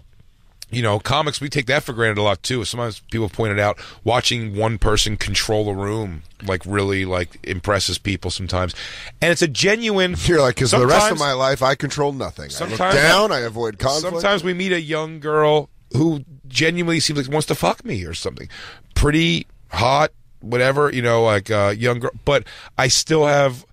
Comics, we take that for granted a lot, too. Sometimes people pointed out watching one person control a room, really, impresses people sometimes. And it's a genuine... You're like, because the rest of my life, I control nothing. I look down, I avoid conflict. Sometimes we meet a young girl who genuinely seems like wants to fuck me or something. Pretty, hot, whatever, young girl. But I still have...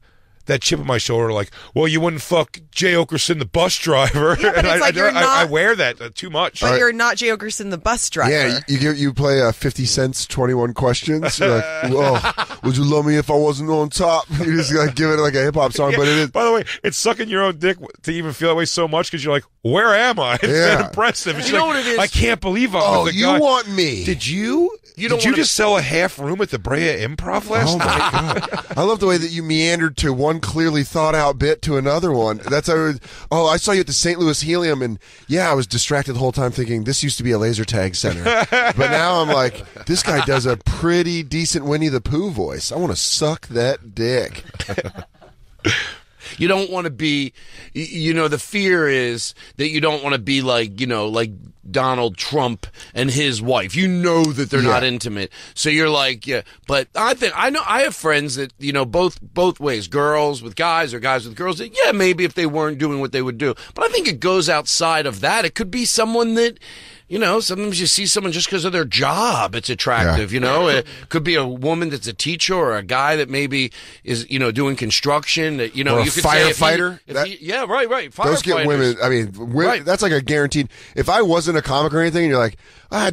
that chip on my shoulder, like, well, you wouldn't fuck Jay Oakerson, the bus driver. Yeah, but and I wear that too much. But you're not Jay Oakerson, the bus driver. Yeah, you play 50 Cent's 21 Questions. You're like, well, would you love me if I wasn't on top? You just give it like a hip hop song, but it is. By the way, it's sucking your own dick to even feel that way so much because you're like, where am I? It's that impressive. It's what it is? I can't believe I'm with the guy. You want me? Did you? Did you just sell a half room at the Brea Improv last night? Oh my God! I love the way that you meandered to one clearly thought out bit to another one. That's how. I saw you at the St. Louis Helium, and I was distracted the whole time thinking this used to be a laser tag center, but now I'm like, this guy does a pretty decent Winnie the Pooh voice. I want to suck that dick. You don't want to be, the fear is that you don't want to be like Donald Trump and his wife. You know that they're not intimate. So you're like, but I have friends that, both ways, girls with guys or guys with girls that, maybe if they weren't doing what they would do. But I think it goes outside of that. It could be someone that, sometimes you see someone just because of their job, it's attractive, It could be a woman that's a teacher or a guy that maybe is, doing construction, that, or a you could firefighter. Right. Those get women, that's like a guaranteed. If I wasn't a comic or anything and you're like,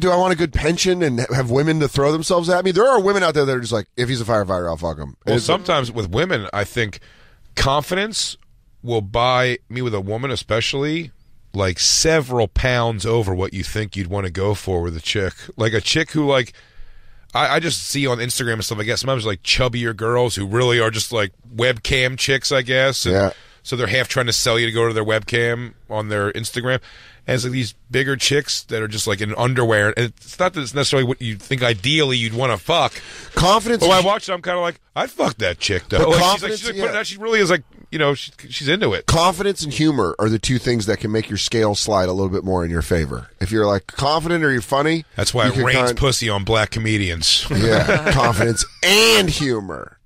do I want a good pension and have women to throw themselves at me? There are women out there that are just like, if he's a firefighter, I'll fuck him. Well, sometimes with women, I think confidence will buy me with a woman especially like several pounds over what you think you'd want to go for with a chick. Like a chick who I just see on Instagram and stuff, I guess, sometimes like chubbier girls who really are just like webcam chicks, I guess. And so they're half trying to sell you to go to their webcam on their Instagram. And it's like these bigger chicks that are just like in underwear. And it's not that it's necessarily what you think ideally you'd want to fuck. Confidence. But when I watch it, I'm kind of like, I'd fuck that chick, though. Like, she really is like, she's into it. Confidence and humor are the two things that can make your scale slide a little bit more in your favor. If you're like confident or you're funny. That's why it rains pussy on black comedians. Yeah, confidence and humor.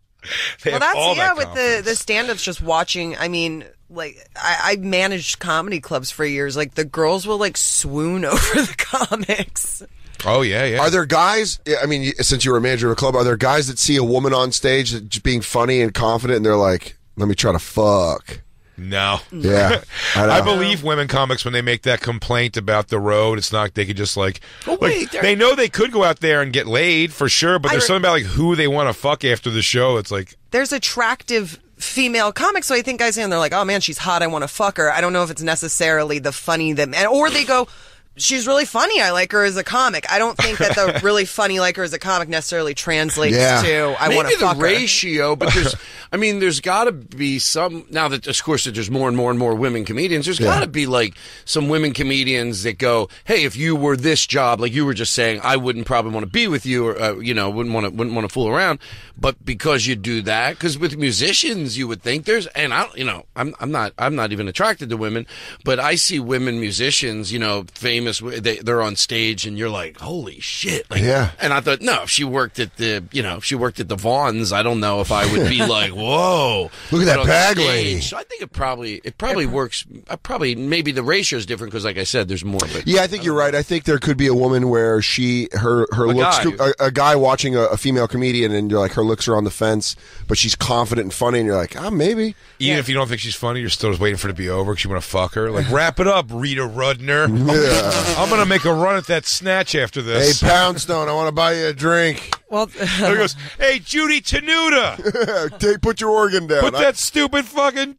Well, that's with the stand-ups. Just watching. I mean, like I managed comedy clubs for years. Like the girls will like swoon over the comics. Oh yeah. Are there guys? I mean, since you were a manager of a club, are there guys that see a woman on stage just being funny and confident, and they're like, "Let me try to fuck." No. Yeah. I believe women comics when they make that complaint about the road. It's not they could just they know they could go out there and get laid for sure, but there's something about like who they want to fuck after the show. It's like there's attractive female comics, so I think guys and they're like, "Oh man, she's hot. I want to fuck her." I don't know if it's necessarily the funny or they go, "She's really funny. I like her as a comic." I don't think that the really funny like her as a comic necessarily translates to I want to fuck her. Maybe the ratio, but there's got to be some, now that of course that there's more and more women comedians, there's got to be like some women comedians that go, "Hey, if you were this job, like you were just saying, I wouldn't probably want to be with you, or wouldn't want to fool around." But because you do that, because with musicians you would think there's, and I'm not even attracted to women, but I see women musicians, famous famous. They're on stage, and you're like, holy shit! Like, Yeah. And I thought, no, if she worked at the Vaughns, I don't know if I would be like, whoa, Look at But that on bag stage, lady. So I think it probably works. Maybe the ratio is different because, like I said, there's more. But Yeah, I think you're right. I think there could be a woman where her looks guy. a guy watching a female comedian, and you're like, her looks are on the fence, but she's confident and funny, and you're like, maybe. Even if you don't think she's funny, you're still just waiting for it to be over because you want to fuck her. Like, wrap it up, Rita Rudner. Yeah. I'm going to make a run at that snatch after Hey, this. Poundstone, I want to buy you a drink. Well, There he goes, hey, Judy Tenuta, Put your organ down. put that stupid fucking...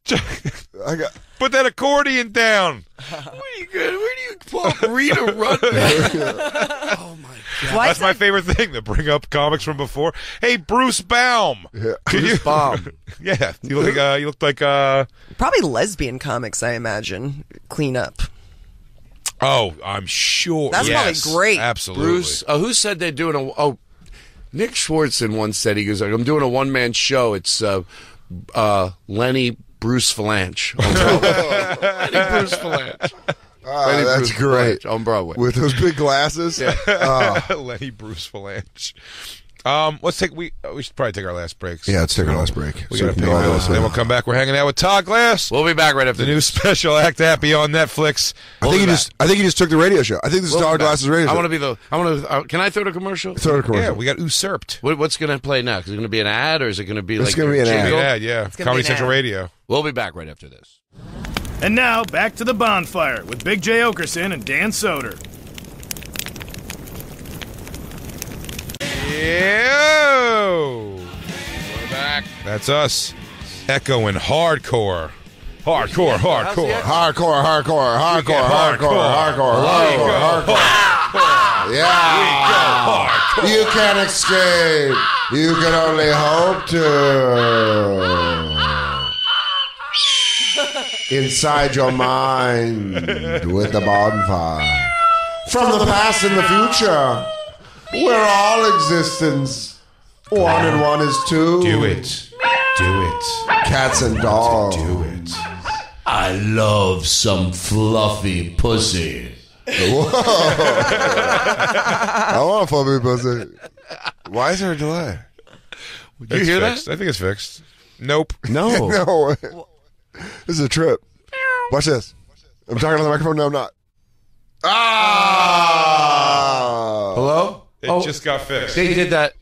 I got. Put that accordion down. where do you pull up Rita Rudner? Oh my god! why That's is my that- favorite thing to bring up comics from before. Hey, Bruce Baum. Yeah. Bruce Baum. Yeah, you look like probably lesbian comics, I imagine, clean up. Oh, I'm sure. That's yes, probably great. Absolutely. Bruce, who said they're doing Nick Schwartzen once said, he goes, like, I'm doing a one-man show. It's Lenny Bruce Falange. Lenny Bruce Falange. Lenny That's Bruce great. Falange on Broadway. With those big glasses. Lenny Bruce Falange. We should probably take our last break. Yeah, let's take our last break. We So got to we pay can go bills. Then we'll come back. We're hanging out with Todd Glass. We'll be back right after The new special Act Happy on Netflix. I think he just took the radio show. I think this is Todd Glass's radio show. I want to be can I throw the commercial? Throw the commercial. Yeah, we got usurped. What's going to play next? Is it going to be an ad or is it going to be It's like gonna be an ad. jingle? Yeah. gonna be Comedy an Central ad. Radio. We'll be back right after this. And now, back to the Bonfire with Big J. Oakerson and Dan Soder. Yo! We're back. That's us. Echoing hardcore. Hardcore. Yeah. You can't escape. You can only hope to. Inside your mind with the bonfire. From the past and the future. We're all existence. 1 and 1 is 2. Do it. Cats and dogs. Do it. I love some fluffy pussy. I want a fluffy pussy. Why is there a delay? You hear that? fixed. I think it's fixed. Nope. No. No. This is a trip. Watch this. I'm talking on the microphone. No, I'm not. Ah! Hello? It just got fixed. They did that.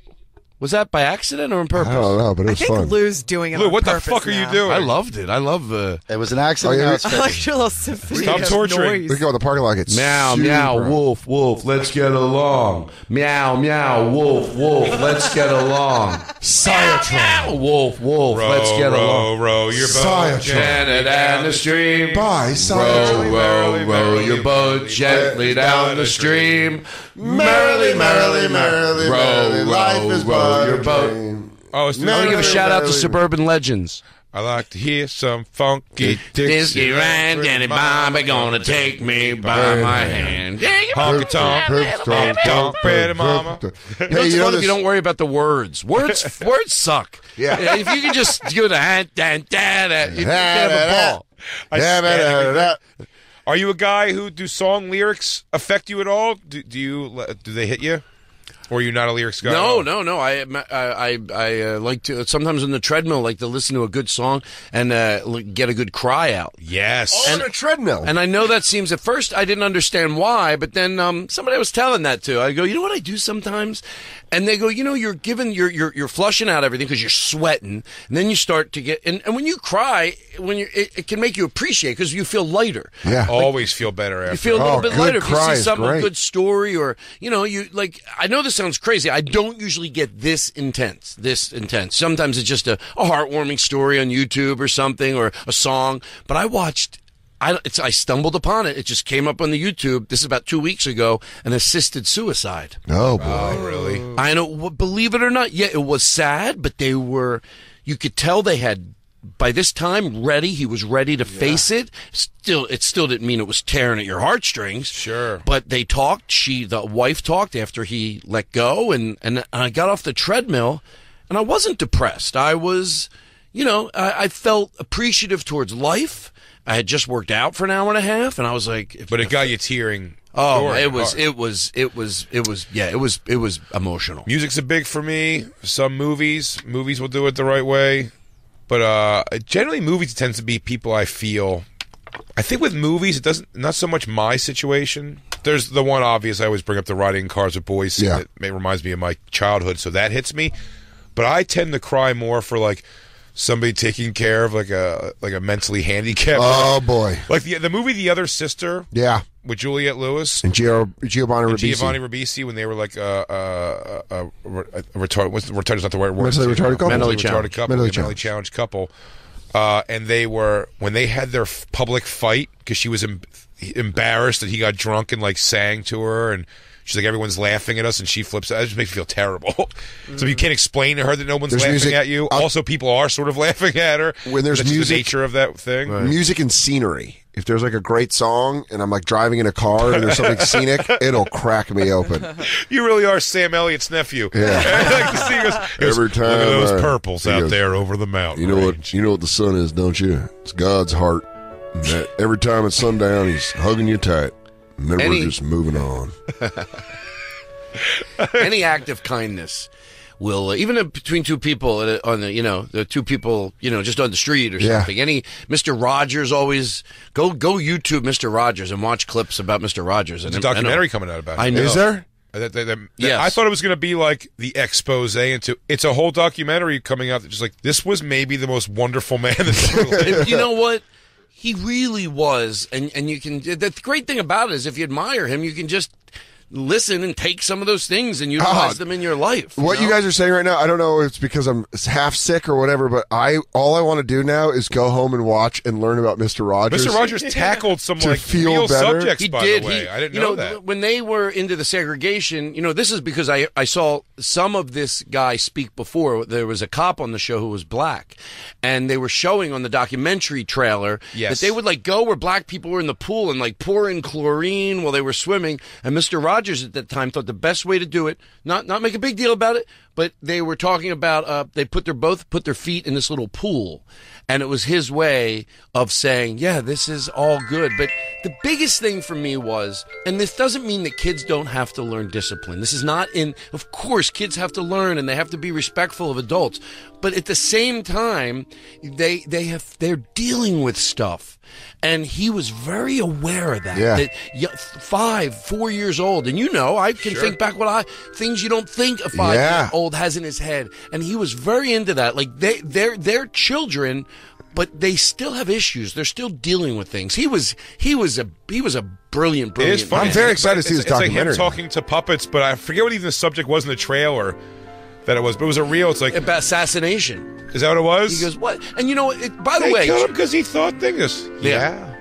Was that by accident or on purpose? I don't know, but it I was think fun. Lou's doing it Lou, on what the purpose fuck are you now. doing? I loved it. I love It was an accident. Oh, yeah, Now it's I fixed. like your little symphony Stop of torturing. noise. We go in the parking lot. It's meow, super meow, bright. wolf, wolf, let's get along. Meow, meow, wolf, wolf, let's get along. Cyatron. Wolf, wolf, let's get along. Row your boat. Cyatron. Gently down the stream. Bye, Cyatron. Row your boat gently down the stream. Merrily, merrily, merrily, merrily. Life is but your a boat. dream. Oh, it's I want to give a shout out to Suburban Legends. I like to hear some funky Dixie Rand, Danny Bobby gonna take me by my hand. honky tonk, honky tonk, pretty mama. Hey, It's you know fun if this? you don't worry about the words. Words suck. Yeah. If you can just do the you can have a ball. Are you a guy who do song lyrics affect you at all? Do they hit you? Or are you not a lyrics guy? No. I like to sometimes on the treadmill, like to listen to a good song and get a good cry out. Yes. On a treadmill. And I know that seems at first I didn't understand why, but then somebody was telling that to. I go, you know what I do sometimes? And they go, you're you're flushing out everything because you're sweating, and then you start to get and when you cry, it can make you appreciate because you feel lighter. Yeah. Always feel better after. You feel a little bit good lighter if you cry see is something, a great. good story, or you like. I know this sounds crazy. I don't usually get this intense. Sometimes it's just a heartwarming story on YouTube or something, or a song. But I watched. I stumbled upon it. It just came up on the YouTube. This is about 2 weeks ago. An assisted suicide. Oh, boy. Oh, really? I know. Believe it or not, yeah, it was sad, but they were. You could tell they had. By this time, ready. He was ready to face it. It still didn't mean it was tearing at your heartstrings. Sure. But they talked. The wife talked after he let go, and I got off the treadmill, and I wasn't depressed. I was, I felt appreciative towards life. I had just worked out for an hour and a half, and I was like, but it got you tearing. Oh, it was emotional. Music's a big for me. Some movies will do it the right way, but generally movies tends to be people I feel. I think with movies, it doesn't, not so much my situation. There's the one obvious I always bring up, the riding in cars with boys scene that reminds me of my childhood, so that hits me. But I tend to cry more for like somebody taking care of like a mentally handicapped. Oh boy! Like the movie The Other Sister. Yeah. With Juliette Lewis and Giovanni Ribisi when they were like a retarded. Retarded is not the right word. Mentally retarded couple. Mentally challenged couple. And they were, when they had their public fight, because she was embarrassed that he got drunk and like sang to her, and she's like, everyone's laughing at us, and she flips out. It just makes me feel terrible. So you can't explain to her that no one's laughing at you. Also, people are sort of laughing at her. When there's music, the nature of that thing. Right. Music and scenery. If there's like a great song and I'm like driving in a car and there's something scenic, it'll crack me open. You really are Sam Elliott's nephew. Yeah. Every time. Look at those purples out there over the mountain. You know what the sun is, don't you? It's God's heart. And that every time it's sundown, he's hugging you tight. And then we're just moving on. Any act of kindness will, even between two people on the two people, just on the street or something. Any Mr. Rogers, always go YouTube Mr. Rogers and watch clips about Mr. Rogers. There's a documentary coming out about it. I know. Is there? Yes. I thought it was going to be like the expose into. It's a whole documentary coming out that just like, this was maybe the most wonderful man that's ever lived. You know what? He really was, and you can. The great thing about it is, if you admire him, you can just listen and take some of those things and utilize them in your life. What you guys are saying right now, I don't know if it's because I'm half sick or whatever, but all I want to do now is go home and watch and learn about Mr. Rogers. Mr. Rogers tackled some to feel real better. subjects, by the way. I didn't know that. When they were into the segregation, this is because I saw some of this guy speak before. There was a cop on the show who was black, and they were showing on the documentary trailer that they would like go where black people were in the pool and like pour in chlorine while they were swimming, and Mr. Rogers at that time thought the best way to do it, not make a big deal about it, but they were talking about they put their feet in this little pool, and it was his way of saying, yeah, this is all good. But the biggest thing for me was, and this doesn't mean that kids don't have to learn discipline. This is not of course kids have to learn and they have to be respectful of adults, but at the same time they're dealing with stuff. And he was very aware of that. Yeah. That 4 years old, and I can think back things you don't think a 5-year-old has in his head, and he was very into that. Like they're children, but they still have issues. They're still dealing with things. He was a brilliant. It is funny. I'm very excited to see this documentary. It's like him talking to puppets, but I forget what even the subject was in the trailer. That it was, but it was a real. It's like about assassination. Is that what it was? He goes, what? And by the way, they killed him because he thought things.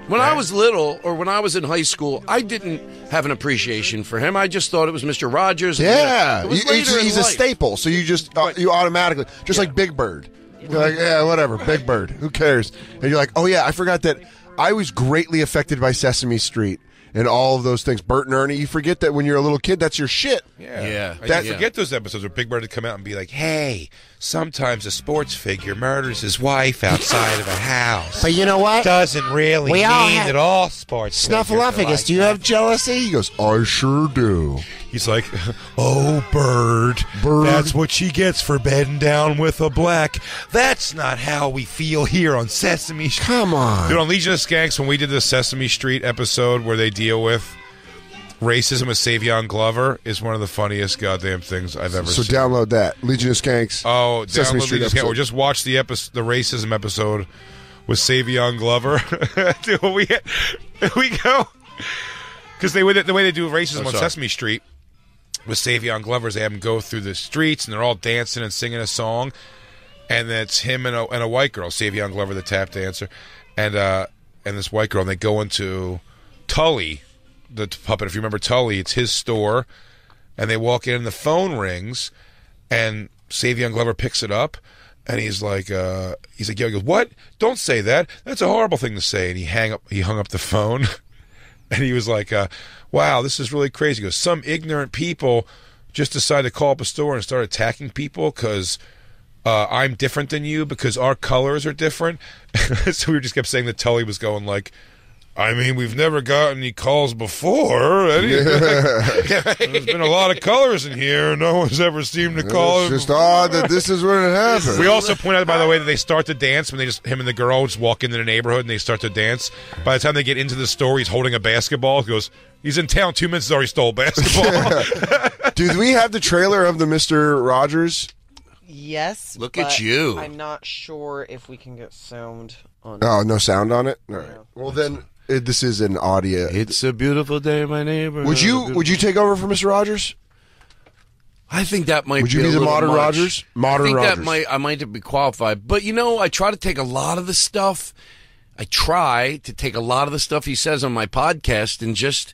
When I was little, or when I was in high school, I didn't have an appreciation for him. I just thought it was Mr. Rogers. Yeah, he's a staple. So you just you automatically like Big Bird. You're like, yeah, whatever, Big Bird. Who cares? And you're like, oh yeah, I forgot that I was greatly affected by Sesame Street. And all of those things. Bert and Ernie, you forget that when you're a little kid, that's your shit. Yeah. I forget those episodes where Big Bird would come out and be like, hey, sometimes a sports figure murders his wife outside of a house. But you know what? Doesn't really mean that all sports Snuffleupagus, do you have jealousy? He goes, I sure do. He's like, oh, Bird, that's what she gets for bedding down with a black. That's not how we feel here on Sesame Street. Come on. Dude, on Legion of Skanks, when we did the Sesame Street episode where they deal with racism with Savion Glover, is one of the funniest goddamn things I've ever seen. So download that. Legion of Skanks. Oh, Sesame download Street Legion of Skanks. Or just watch the racism episode with Savion Glover. Dude, we go. Because the way they do racism on Sesame Street with Savion Glover is they have him go through the streets and they're all dancing and singing a song, and then it's him and a white girl, Savion Glover, the tap dancer, and this white girl, and they go into Tully, the puppet. If you remember Tully, it's his store, and they walk in and the phone rings, and Savion Glover picks it up, and he's like, yo, he goes, what? Don't say that. That's a horrible thing to say. And he hung up the phone, and he was like, wow, this is really crazy. He goes, some ignorant people just decided to call up a store and start attacking people because I'm different than you because our colors are different. So we just kept saying that Tully was going like, I mean, we've never gotten any calls before. There's been a lot of colors in here. No one's ever seemed to call. It's just odd that this is when it happens. We also point out, by the way, that they start to dance when him and the girl just walk into the neighborhood and they start to dance. By the time they get into the store, he's holding a basketball. He goes, he's in town 2 minutes, already stole a basketball. Do we have the trailer of the Mr. Rogers? Yes. Look at you. I'm not sure if we can get sound on it. Oh, no sound on it? All right. No. Well, then this is an audio. It's a beautiful day in my neighborhood. Would you take over for Mr. Rogers? I think that might Would you be the modern Rogers? Modern Rogers. I might be qualified. But, I try to take a lot of the stuff. I try to take a lot of the stuff he says on my podcast and just,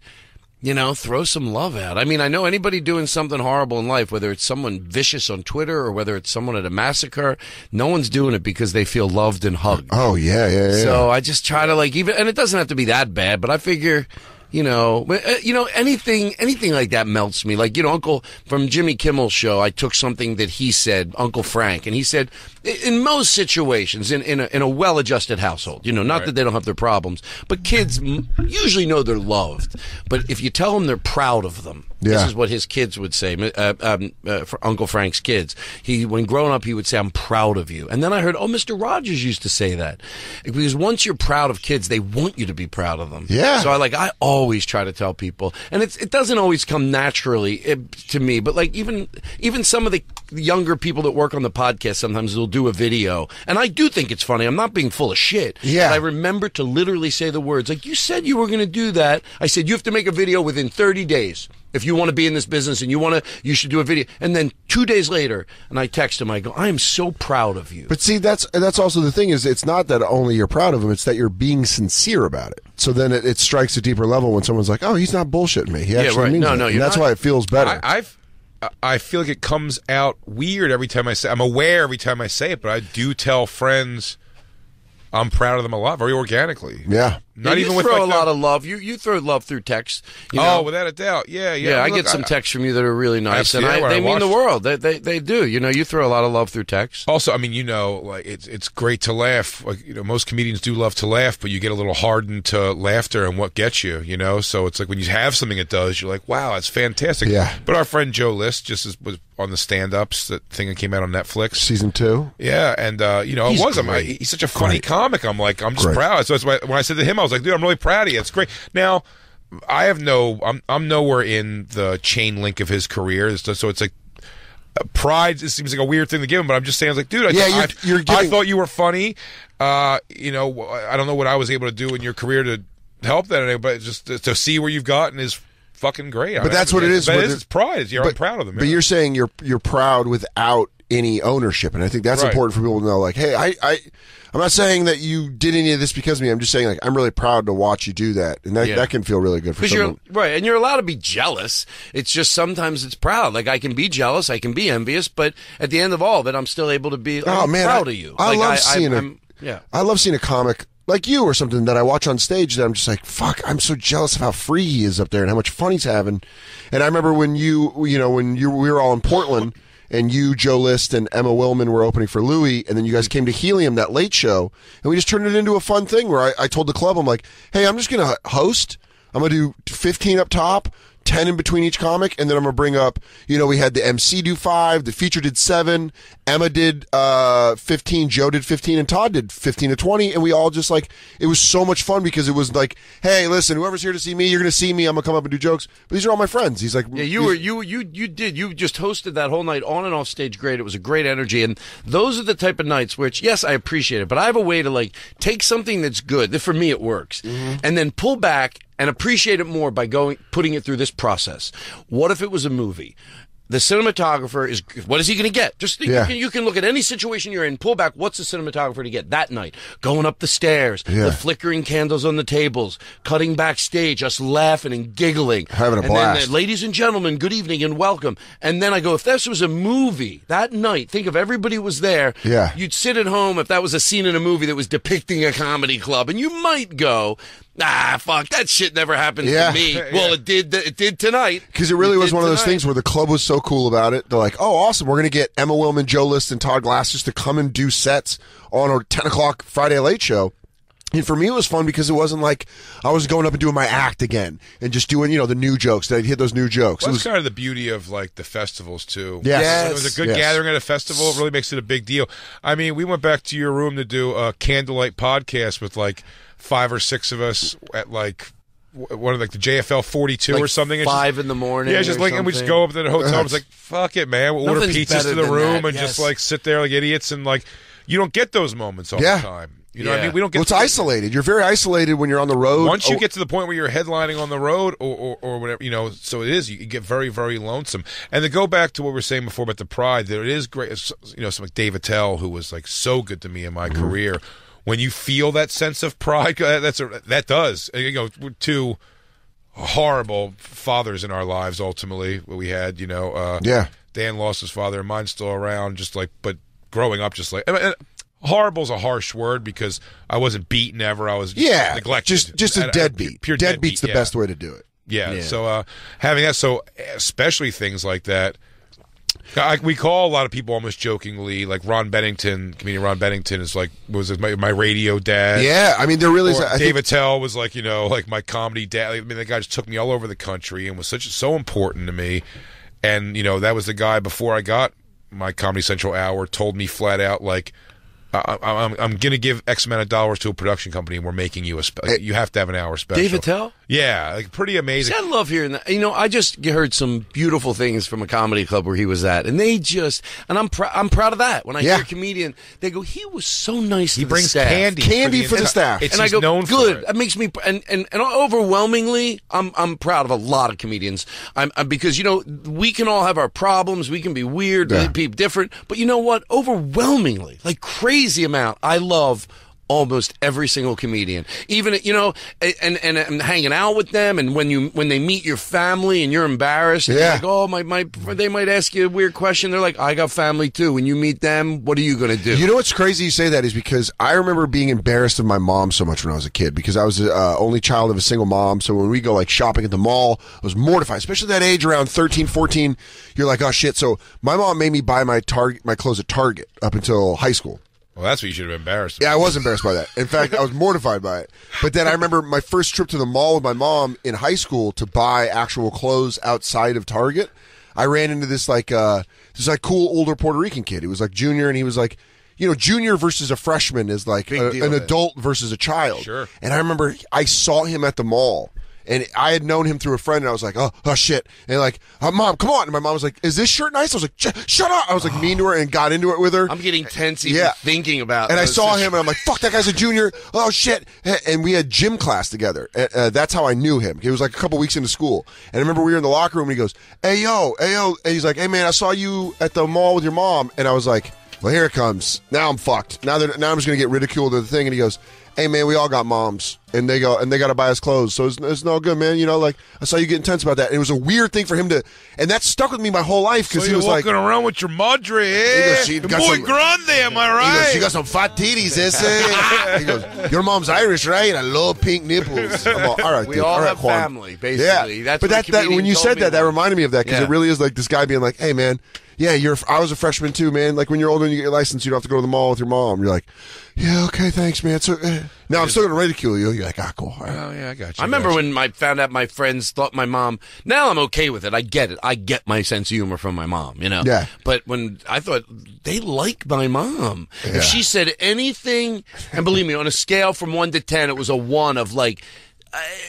throw some love out. I mean, I know anybody doing something horrible in life, whether it's someone vicious on Twitter or whether it's someone at a massacre, no one's doing it because they feel loved and hugged. Oh, yeah. So I just try to and it doesn't have to be that bad, but I figure, anything like that melts me. Like, Uncle from Jimmy Kimmel's show, I took something that he said, Uncle Frank, and he said, in most situations, in a well-adjusted household, not that they don't have their problems, but kids usually know they're loved. But if you tell them they're proud of them, this is what his kids would say, for Uncle Frank's kids. When growing up, he would say, I'm proud of you. And then I heard, Mr. Rogers used to say that. Because once you're proud of kids, they want you to be proud of them. Yeah. So I always try to tell people, and it doesn't always come naturally to me, but even some of the younger people that work on the podcast, sometimes they'll do a video, and I do think it's funny. I'm not being full of shit. Yeah. But I remember to literally say the words, like, you said you were going to do that. I said, you have to make a video within 30 days. If you want to be in this business and you should do a video. And then 2 days later, and I text him, I go, I am so proud of you. But see, that's also the thing is it's not that only you're proud of him, it's that you're being sincere about it. So then it strikes a deeper level when someone's like, oh, he's not bullshitting me. He actually means it. And that's why it feels better. I feel like it comes out weird every time I say it. I'm aware every time I say it, but I do tell friends I'm proud of them a lot, very organically. Yeah. Not even with throw a lot of love. You throw love through text. Oh, without a doubt. Yeah. I get some texts from you that are really nice, and they mean the world. They do. You throw a lot of love through text. Also, I mean, it's great to laugh. Like, most comedians do love to laugh, but you get a little hardened to laughter and what gets you. So it's like when you have something it does, you're like, wow, that's fantastic. Yeah. But our friend Joe List was on the stand-ups, that thing that came out on Netflix, season 2. Yeah, and he's such a funny comic. I'm just proud. So that's why when I said to him, I was like, dude, I'm really proud of you. It's great. Now, I'm nowhere in the chain link of his career, so it's like pride. It seems like a weird thing to give him, but I'm just saying, I was like, dude, I thought you were funny. I don't know what I was able to do in your career to help that, but just to see where you've gotten is fucking great. But that's what it is. It's pride. I'm proud of them. But you're saying you're proud without any ownership, and I think that's important for people to know. Like, hey, I'm not saying that you did any of this because of me. I'm just saying, like, I'm really proud to watch you do that, and that can feel really good for someone. And you're allowed to be jealous. It's just sometimes it's proud. Like, I can be jealous, I can be envious, but at the end of all of it, I'm still able to be proud of you. I love seeing a comic like you or something that I watch on stage that I'm just like, fuck, I'm so jealous of how free he is up there and how much fun he's having. And I remember when we were all in Portland and you, Joe List, and Emma Willman were opening for Louis, and then you guys came to Helium, that late show, and we just turned it into a fun thing where I told the club, I'm like, hey, I'm just going to host. I'm going to do 15 up top, 10 in between each comic, and then I'm going to bring up, we had the MC do 5, the feature did 7, Emma did 15, Joe did 15, and Todd did 15 to 20, and we all just it was so much fun because it was like, hey, listen, whoever's here to see me, you're going to see me, I'm going to come up and do jokes, but these are all my friends. He's like, yeah, you just hosted that whole night on and off stage great. It was a great energy, and those are the type of nights which, yes, I appreciate it, but I have a way to take something that's good, for me it works, and then pull back and appreciate it more by putting it through this process. What if it was a movie? The cinematographer what is he going to get? Just you can look at any situation you're in, pull back, what's the cinematographer to get that night? Going up the stairs, the flickering candles on the tables, cutting backstage, us laughing and giggling. Having a blast. Then, ladies and gentlemen, good evening and welcome. And then I go, if this was a movie, that night, think if everybody was there, you'd sit at home if that was a scene in a movie that was depicting a comedy club, and you might go, Fuck, that shit never happened to me. Well, it did tonight. Because it really was one of those things where the club was so cool about it. They're like, oh, awesome, we're going to get Emma Willman, Joe List, and Todd Glass just to come and do sets on our 10 o'clock Friday Late Show. And for me, it was fun because it wasn't like I was going up and doing my act again and just doing, the new jokes. I'd hit those new jokes. Well, that's kind of the beauty of, like, the festivals, too. Yes. When it was a good gathering at a festival, it really makes it a big deal. I mean, we went back to your room to do a candlelight podcast with, like, 5 or 6 of us at, like, one of, like, the JFL 42 like or something. 5 in the morning. Yeah, just like, and we just go up to the hotel and it's like, fuck it, man. We'll order pizzas to the room and just, like, sit there like idiots. And, like, you don't get those moments all the time. You know what I mean? We don't get. Well, it's isolated. You're very isolated when you're on the road. Once you get to the point where you're headlining on the road or whatever, so it is. You get very, very lonesome. And to go back to what we were saying before about the pride, there it is great. Someone like Dave Attell, who was like so good to me in my career. When you feel that sense of pride, that does. We're 2 horrible fathers in our lives. Ultimately, what we had, Dan lost his father, and mine's still around. Just like, but growing up, just like. Horrible's a harsh word because I wasn't beaten ever. I was neglected. Just a deadbeat. Pure Deadbeat's the best way to do it. Yeah. So having that, especially things like that, we call a lot of people almost jokingly, like comedian Ron Bennington was my radio dad. Yeah, I mean, there really is. Dave Attell was like my comedy dad. I mean, that guy just took me all over the country and was so important to me. And that was the guy before I got my Comedy Central hour. Told me flat out like. I'm going to give X amount of dollars to a production company, and we're making you you have to have an hour special. David Tell? Yeah, like pretty amazing. See, I love hearing that. I just heard some beautiful things from a comedy club where he was at, and I'm proud of that. When I hear a comedian, they go, he was so nice. He brings candy for the staff. And I go, known good. For it. That makes me, and overwhelmingly, I'm proud of a lot of comedians. Because we can all have our problems, we can be weird, be different, but you know what? Overwhelmingly, like crazy amount, I love almost every single comedian, even and hanging out with them, and when they meet your family and you're embarrassed, and you're like, oh they might ask you a weird question. They're like, I got family too. When you meet them, what are you going to do? You know what's crazy you say that is because I remember being embarrassed of my mom so much when I was a kid because I was the only child of a single mom. So when we go like shopping at the mall, I was mortified, especially that age around 13, 14. You're like, oh shit. So my mom made me buy my clothes at Target up until high school. Well, that's what you should have been embarrassed about. Yeah, I was embarrassed by that. In fact, I was mortified by it. But then I remember my first trip to the mall with my mom in high school to buy actual clothes outside of Target. I ran into this cool older Puerto Rican kid. He was like junior, and he was like, junior versus a freshman is like an adult versus a child. Sure. And I remember I saw him at the mall. And I had known him through a friend, and I was like, oh shit. And like, Mom, come on. And my mom was like, is this shirt nice? I was like, shut up. I was like mean to her and got into it with her. I'm getting tense even thinking about it. And I saw him, and I'm like, fuck, that guy's a junior. Oh, shit. And we had gym class together. That's how I knew him. It was like a couple weeks into school. And I remember we were in the locker room, and he goes, hey, yo. And he's like, hey, man, I saw you at the mall with your mom. And I was like, well, here it comes. Now I'm fucked. Now I'm just going to get ridiculed of the thing. And he goes, hey, man, we all got moms, and they got to buy us clothes, so it's no good, man. Like, I saw you get intense about that. And it was a weird thing for him to, and that stuck with me my whole life because he was like, walking around with your madre, eh? Muy grande, am I right? He goes, she got some fat titties, ese. He goes, your mom's Irish, right? I love pink nipples. I'm all right, we dude. all right, have Juan. family, basically. Yeah, That's but that when you said that reminded me of that because it really is like this guy being like, hey, man. Yeah, I was a freshman too, man. Like when you're older and you get your license, you don't have to go to the mall with your mom. You're like, yeah, okay, thanks, man. So now I'm still gonna ridicule you. You're like, cool. Right. Oh yeah, I got you. I remember when I found out my friends thought my mom. Now I'm okay with it. I get it. I get my sense of humor from my mom. Yeah. But when I thought they like my mom, if she said anything, and believe me, on a scale from 1 to 10, it was a 1 of like.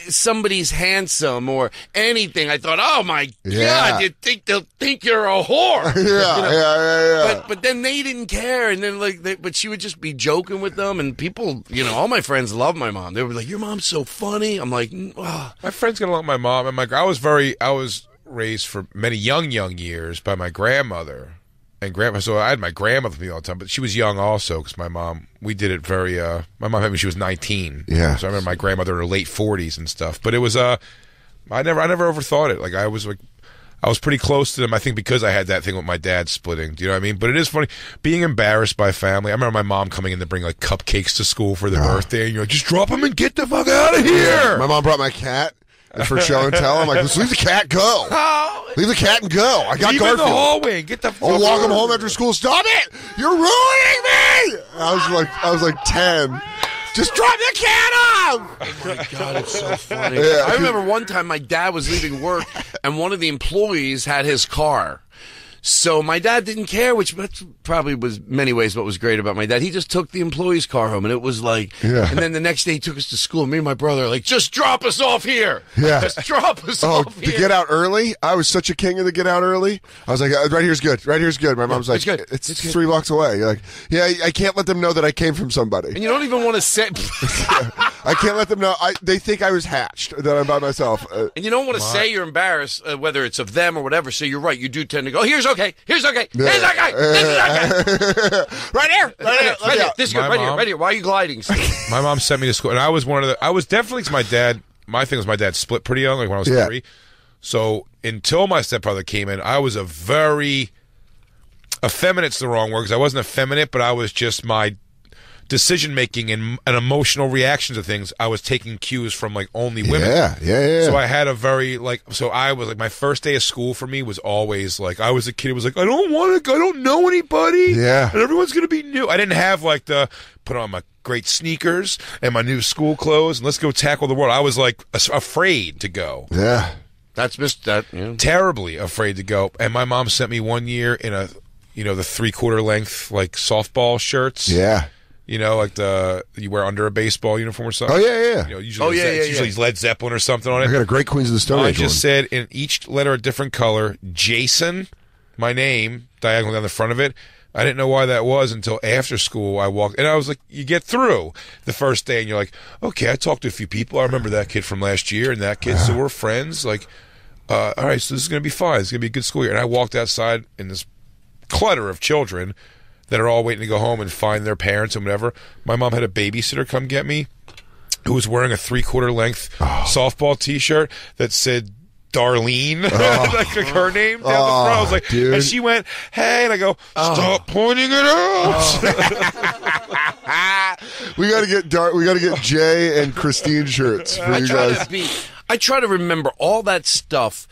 Somebody's handsome or anything. I thought, oh my God, they'll think you're a whore. Yeah. But then they didn't care, and then but she would just be joking with them, and people, all my friends love my mom. They were like, your mom's so funny. I'm like, oh. My friends gonna love my mom, and I was raised for many young years by my grandmother. And grandma, so I had my grandmother with me all the time, but she was young also because my mom, we did it very, my mom had me when she was 19. Yeah. So I remember my grandmother in her late 40s and stuff. But it was, I never overthought it. Like I was like, I was pretty close to them, I think, because I had that thing with my dad splitting. Do you know what I mean? But it is funny being embarrassed by family. I remember my mom coming in to bring like cupcakes to school for their birthday, and you're like, just drop them and get the fuck out of here. My mom brought my cat for show and tell. I'm like, let's leave the cat go. Leave the cat and go. I got Leave Garfield. in the hallway and get the fuck I'll walk out. him home after school. Stop it! You're ruining me. I was like 10. Just drop the cat off! Oh my God, it's so funny. Yeah. I remember one time my dad was leaving work and one of the employees had his car. So my dad didn't care, which probably was many ways what was great about my dad. He just took the employee's car home, and it was like, and then the next day he took us to school. Me and my brother are like, just drop us off here. Yeah. Just drop us off here. To get out early? I was such a king of the get out early. I was like, right here's good. Right here's good. My mom's like, it's 3 blocks away. You're like, yeah, I can't let them know that I came from somebody. And you don't even want to say... I can't let them know. They think I was hatched, that I'm by myself. And you don't want to say you're embarrassed, whether it's of them or whatever. So you're right. You do tend to go, here's okay. Here's okay. Here's okay. This is okay. Right here. Right here. This is good. Right here. Why are you gliding? My mom sent me to school, and I was definitely, because my dad, my thing was my dad split pretty young, like when I was 3. So until my stepfather came in, I was effeminate's the wrong word, because I wasn't effeminate, but I was just my decision making and an emotional reaction to things. I was taking cues from like only women. Yeah. So I had a very I was like, my first day of school for me was always like, I was a kid who was like, I don't know anybody. Yeah. And everyone's gonna be new. I didn't have like the put on my great sneakers and my new school clothes and let's go tackle the world. I was like afraid to go. Yeah. That's missed that. Yeah. Terribly afraid to go. And my mom sent me one year in the 3/4 length like softball shirts. Yeah. You know, like you wear under a baseball uniform or something. Oh, yeah. You know, usually usually Led Zeppelin or something on it. I got a great Queens of the Stone Age I just said in each letter a different color, Jason, my name, diagonal down the front of it. I didn't know why that was until after school. I walked, and I was like, you get through the first day, and you're like, okay, I talked to a few people. I remember that kid from last year and that kid, so we're friends. Like, all right, so this is going to be fine. It's going to be a good school year. And I walked outside in this clutter of children that are all waiting to go home and find their parents and whatever. My mom had a babysitter come get me who was wearing a 3/4 length softball T-shirt that said Darlene, like her name down the front. I was like, dude. And she went, hey, and I go, stop pointing it out. We got to get Jay and Christine shirts for you guys. I try to remember all that stuff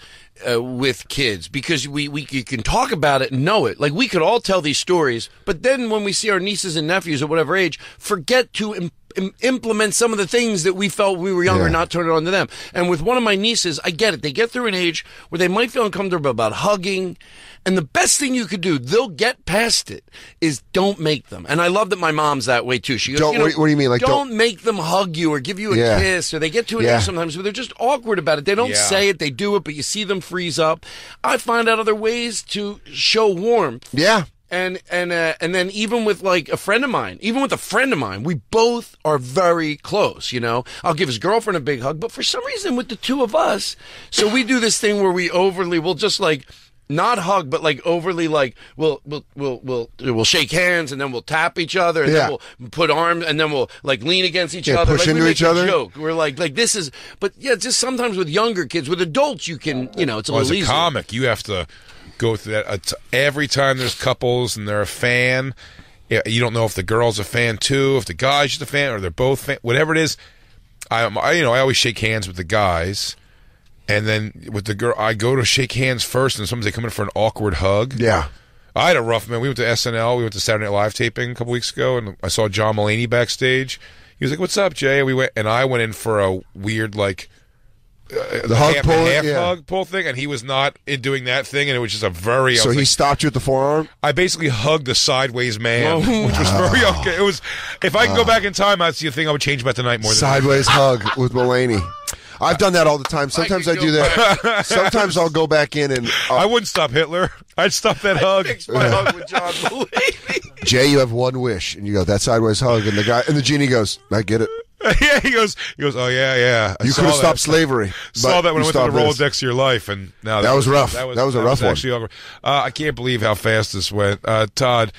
with kids because you can talk about it and know it. Like we could all tell these stories, but then when we see our nieces and nephews at whatever age, forget to implement some of the things that we felt we were younger, not turn it on to them. And with one of my nieces, I get it. They get through an age where they might feel uncomfortable about hugging. And the best thing you could do, they'll get past it, is don't make them. And I love that my mom's that way too. She goes, what do you mean? Like don't make them hug you or give you a kiss, or they get to an age sometimes where they're just awkward about it. They don't say it, they do it, but you see them freeze up. I find out other ways to show warmth. Yeah. And then even with like a friend of mine, we both are very close, you know. I'll give his girlfriend a big hug, but for some reason with the two of us, so we do this thing where we'll just like not hug, but like overly like we'll shake hands and then we'll tap each other and then we'll put arms and then we'll like lean against each other, push like, into we make each other. Joke. We're like this is, but yeah, just sometimes with younger kids, with adults, you can it's a little easier. As a comic, you have to go through that every time there's couples and they're a fan. You don't know if the girl's a fan too, if the guy's just a fan, or they're both fan. Whatever it is, I always shake hands with the guys. And then with the girl, I go to shake hands first, and sometimes they come in for an awkward hug. Yeah. I had a rough, man. We went to SNL. We went to Saturday Night Live taping a couple weeks ago, and I saw John Mulaney backstage. He was like, "What's up, Jay?" And I went in for a weird, like, the hug hug pull thing, and he was not doing that thing, and it was just a very... So he stopped you at the forearm? I basically hugged the sideways man, which was very okay. It was, if I could go back in time, I'd see a thing I would change about tonight more than sideways hug with Mulaney. I've done that all the time. Sometimes I do that. Sometimes I'll go back in and... I wouldn't stop Hitler. I'd stop that hug. Fix my hug with John Mulaney. Jay, you have one wish. And you go, that sideways hug. And the genie goes, I get it. Yeah, he goes, oh, yeah. You could have stopped slavery. Saw that when I went to the Rolodex of your life. And now that was rough. That was a rough one. Actually, I can't believe how fast this went. Todd,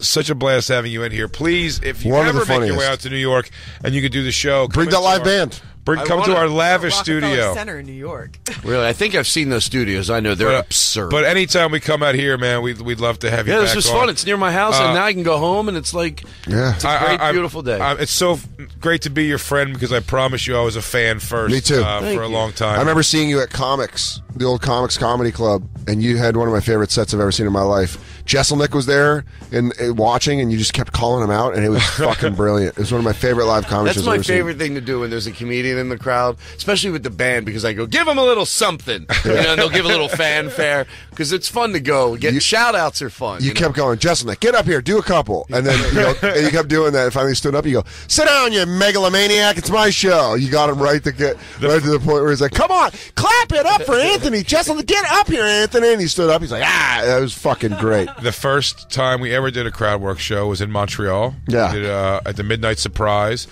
such a blast having you in here. Please, if you ever make your way out to New York and you could do the show, bring that live band. Come to our lavish studio. Center in New York. Really, I think I've seen those studios. I know they're absurd. But anytime we come out here, man, we'd love to have you. Yeah, back this was on. fun. It's near my house, and now I can go home, and it's like it's a great, beautiful day. It's so great to be your friend because I promise you I was a fan first. Me too. For a long time. I remember seeing you at Comics, the old Comics Comedy Club, and you had one of my favorite sets I've ever seen in my life. Jesselnick was there and watching, and you just kept calling him out, and it was fucking brilliant. It was one of my favorite live comedy shows I've ever seen. That's my favorite thing to do when there's a comedian in the crowd, especially with the band, because I go, give them a little something. And they'll give a little fanfare, because it's fun to go. Shout-outs are fun. You kept going, Jesselnick, get up here, do a couple. And then and you kept doing that, and finally stood up, you go, sit down, you megalomaniac, it's my show. You got him right to the point where he's like, come on, clap it up for Anthony. Jesselnick, get up here, Anthony. And he stood up, he's like, that was fucking great. The first time we ever did a crowd work show was in Montreal. Yeah. We did at the Midnight Surprise,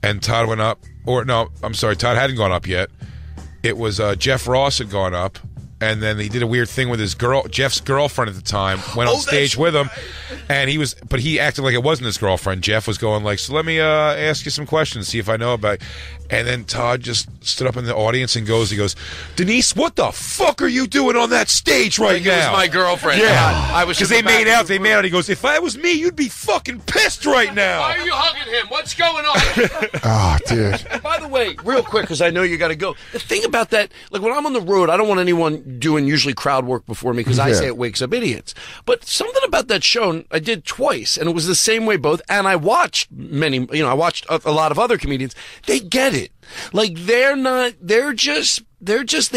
and Todd went up. Or no, I'm sorry, Todd hadn't gone up yet. It was Jeff Ross had gone up, and then he did a weird thing with his Jeff's girlfriend at the time, went on stage with him, and he acted like it wasn't his girlfriend. Jeff was going like, so let me ask you some questions, see if I know about it. And then Todd just stood up in the audience and he goes, Denise, what the fuck are you doing on that stage right now? It was my girlfriend. Yeah. I was because they made out. He goes, if I was me, you'd be fucking pissed right now. Why are you hugging him? What's going on? Oh, dude. And by the way, real quick, because I know you got to go. The thing about that, like when I'm on the road, I don't want anyone doing usually crowd work before me because I say it wakes up idiots. But something about that show, I did twice, and it was the same way both. And I watched I watched a lot of other comedians. They get it. Like they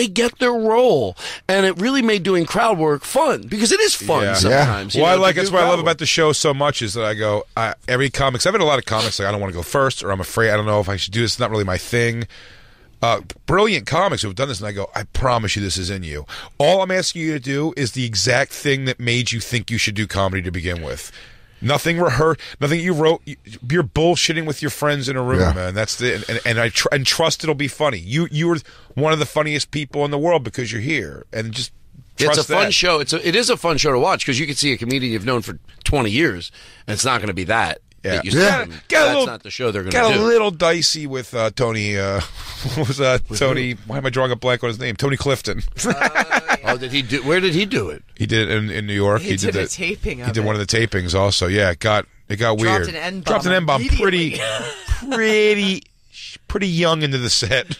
get their role, and it really made doing crowd work fun because it is fun sometimes. Well, that's what I love about the show so much is that I go every comics. I've had a lot of comics like I don't want to go first, or I'm afraid I don't know if I should do this. It's not really my thing. Brilliant comics who have done this, and I go, I promise you this is in you. All I'm asking you to do is the exact thing that made you think you should do comedy to begin with. Nothing rehearsed, nothing you wrote. You're bullshitting with your friends in a room, man. That's and trust it'll be funny. You were one of the funniest people in the world because you're here, and just trust it's a fun show. It is a fun show to watch because you can see a comedian you've known for 20 years, and it's not going to be that. Yeah, that's not the show they're going to do. Got a little dicey with Tony. What was Tony? Why am I drawing a blank on his name? Tony Clifton. Oh, did he do? Where did he do it? He did it in New York. He did a taping of it. He did one of the tapings also. Yeah, it got weird. Dropped an N-bomb pretty young into the set.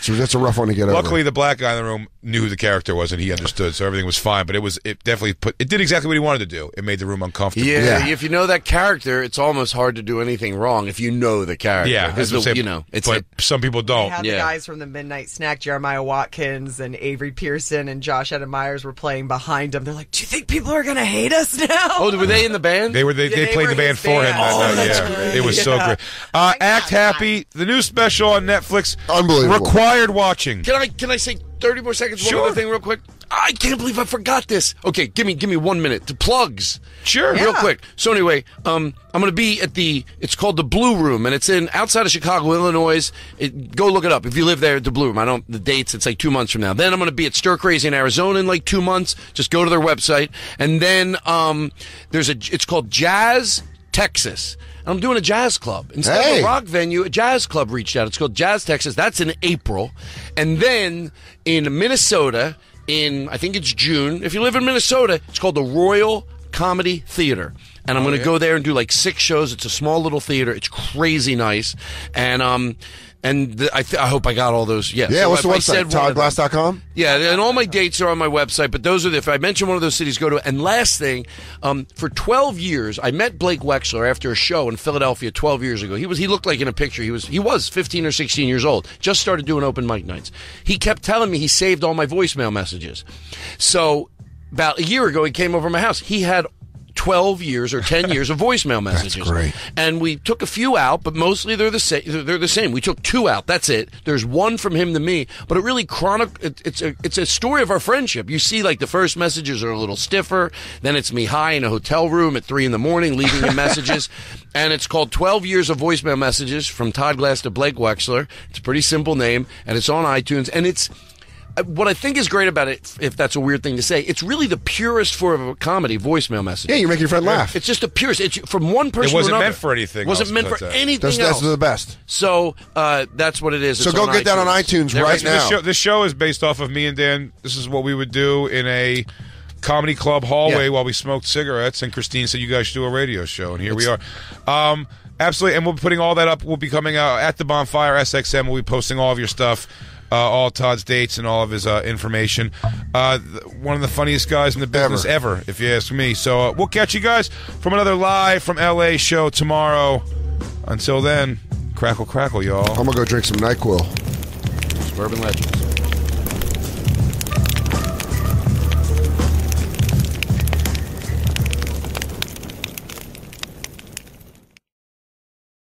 So that's a rough one to get over. Luckily, the black guy in the room knew who the character was and he understood, so everything was fine. But it did exactly what he wanted to do. It made the room uncomfortable. Yeah, if you know that character, it's almost hard to do anything wrong if you know the character. Yeah, because but some people don't. We had the guys from the Midnight Snack, Jeremiah Watkins and Avery Pearson and Josh Adam Myers were playing behind him. They're like, do you think people are going to hate us now? Oh, were they in the band? They played the band for him. That's great. It was so great. Act Happy, the new special on Netflix. Unbelievable. Required watching. Can I say 30 more seconds? Sure. One other thing real quick. I can't believe I forgot this. Okay, give me 1 minute to plugs. Sure. Real quick. So anyway, I'm going to be at it's called the Blue Room, and it's outside of Chicago, Illinois. Go look it up. If you live there at the Blue Room, the dates, it's like 2 months from now. Then I'm going to be at Stir Crazy in Arizona in like 2 months. Just go to their website. And then it's called Jazz Texas. I'm doing a jazz club. Instead of a rock venue, a jazz club reached out. It's called Jazz Texas. That's in April. And then in Minnesota, I think it's June. If you live in Minnesota, it's called the Royal Comedy Theater. And I'm going to go there and do like 6 shows. It's a small little theater. It's crazy nice. And I hope I got all those. Yeah. Yeah, so what's the website? ToddGlass.com? Yeah, and all my dates are on my website, but those are if I mention one of those cities, go to it. And last thing, for 12 years, I met Blake Wexler after a show in Philadelphia 12 years ago. He looked like in a picture. He was 15 or 16 years old. Just started doing open mic nights. He kept telling me he saved all my voicemail messages. So about a year ago, he came over to my house. He had 12 years or 10 years of voicemail messages. That's great. And we took a few out, but mostly they're the same. We took 2 out. That's it. There's one from him to me, but it really it's a story of our friendship. You see, like the first messages are a little stiffer. Then it's me high in a hotel room at 3 a.m, leaving him messages. And it's called 12 Years of Voicemail Messages from Todd Glass to Blake Wexler. It's a pretty simple name, and it's on iTunes. And what I think is great about it, if that's a weird thing to say, it's really the purest form of a comedy voicemail message. Yeah, you're making your friend laugh. It's just the purest. It's from one person to another. It wasn't meant for anything. Wasn't meant for anything else. That's the best. So that's what it is. So it's go get that on iTunes right now. This show is based off of me and Dan. This is what we would do in a comedy club hallway while we smoked cigarettes, and Christine said you guys should do a radio show, and here we are. Absolutely, and we'll be putting all that up. We'll be coming out at the Bonfire SXM. We'll be posting all of your stuff, all Todd's dates and all of his information. One of the funniest guys in the business ever, if you ask me. So we'll catch you guys from another live from LA show tomorrow. Until then, crackle, crackle, y'all. I'm going to go drink some NyQuil. Suburban Legends.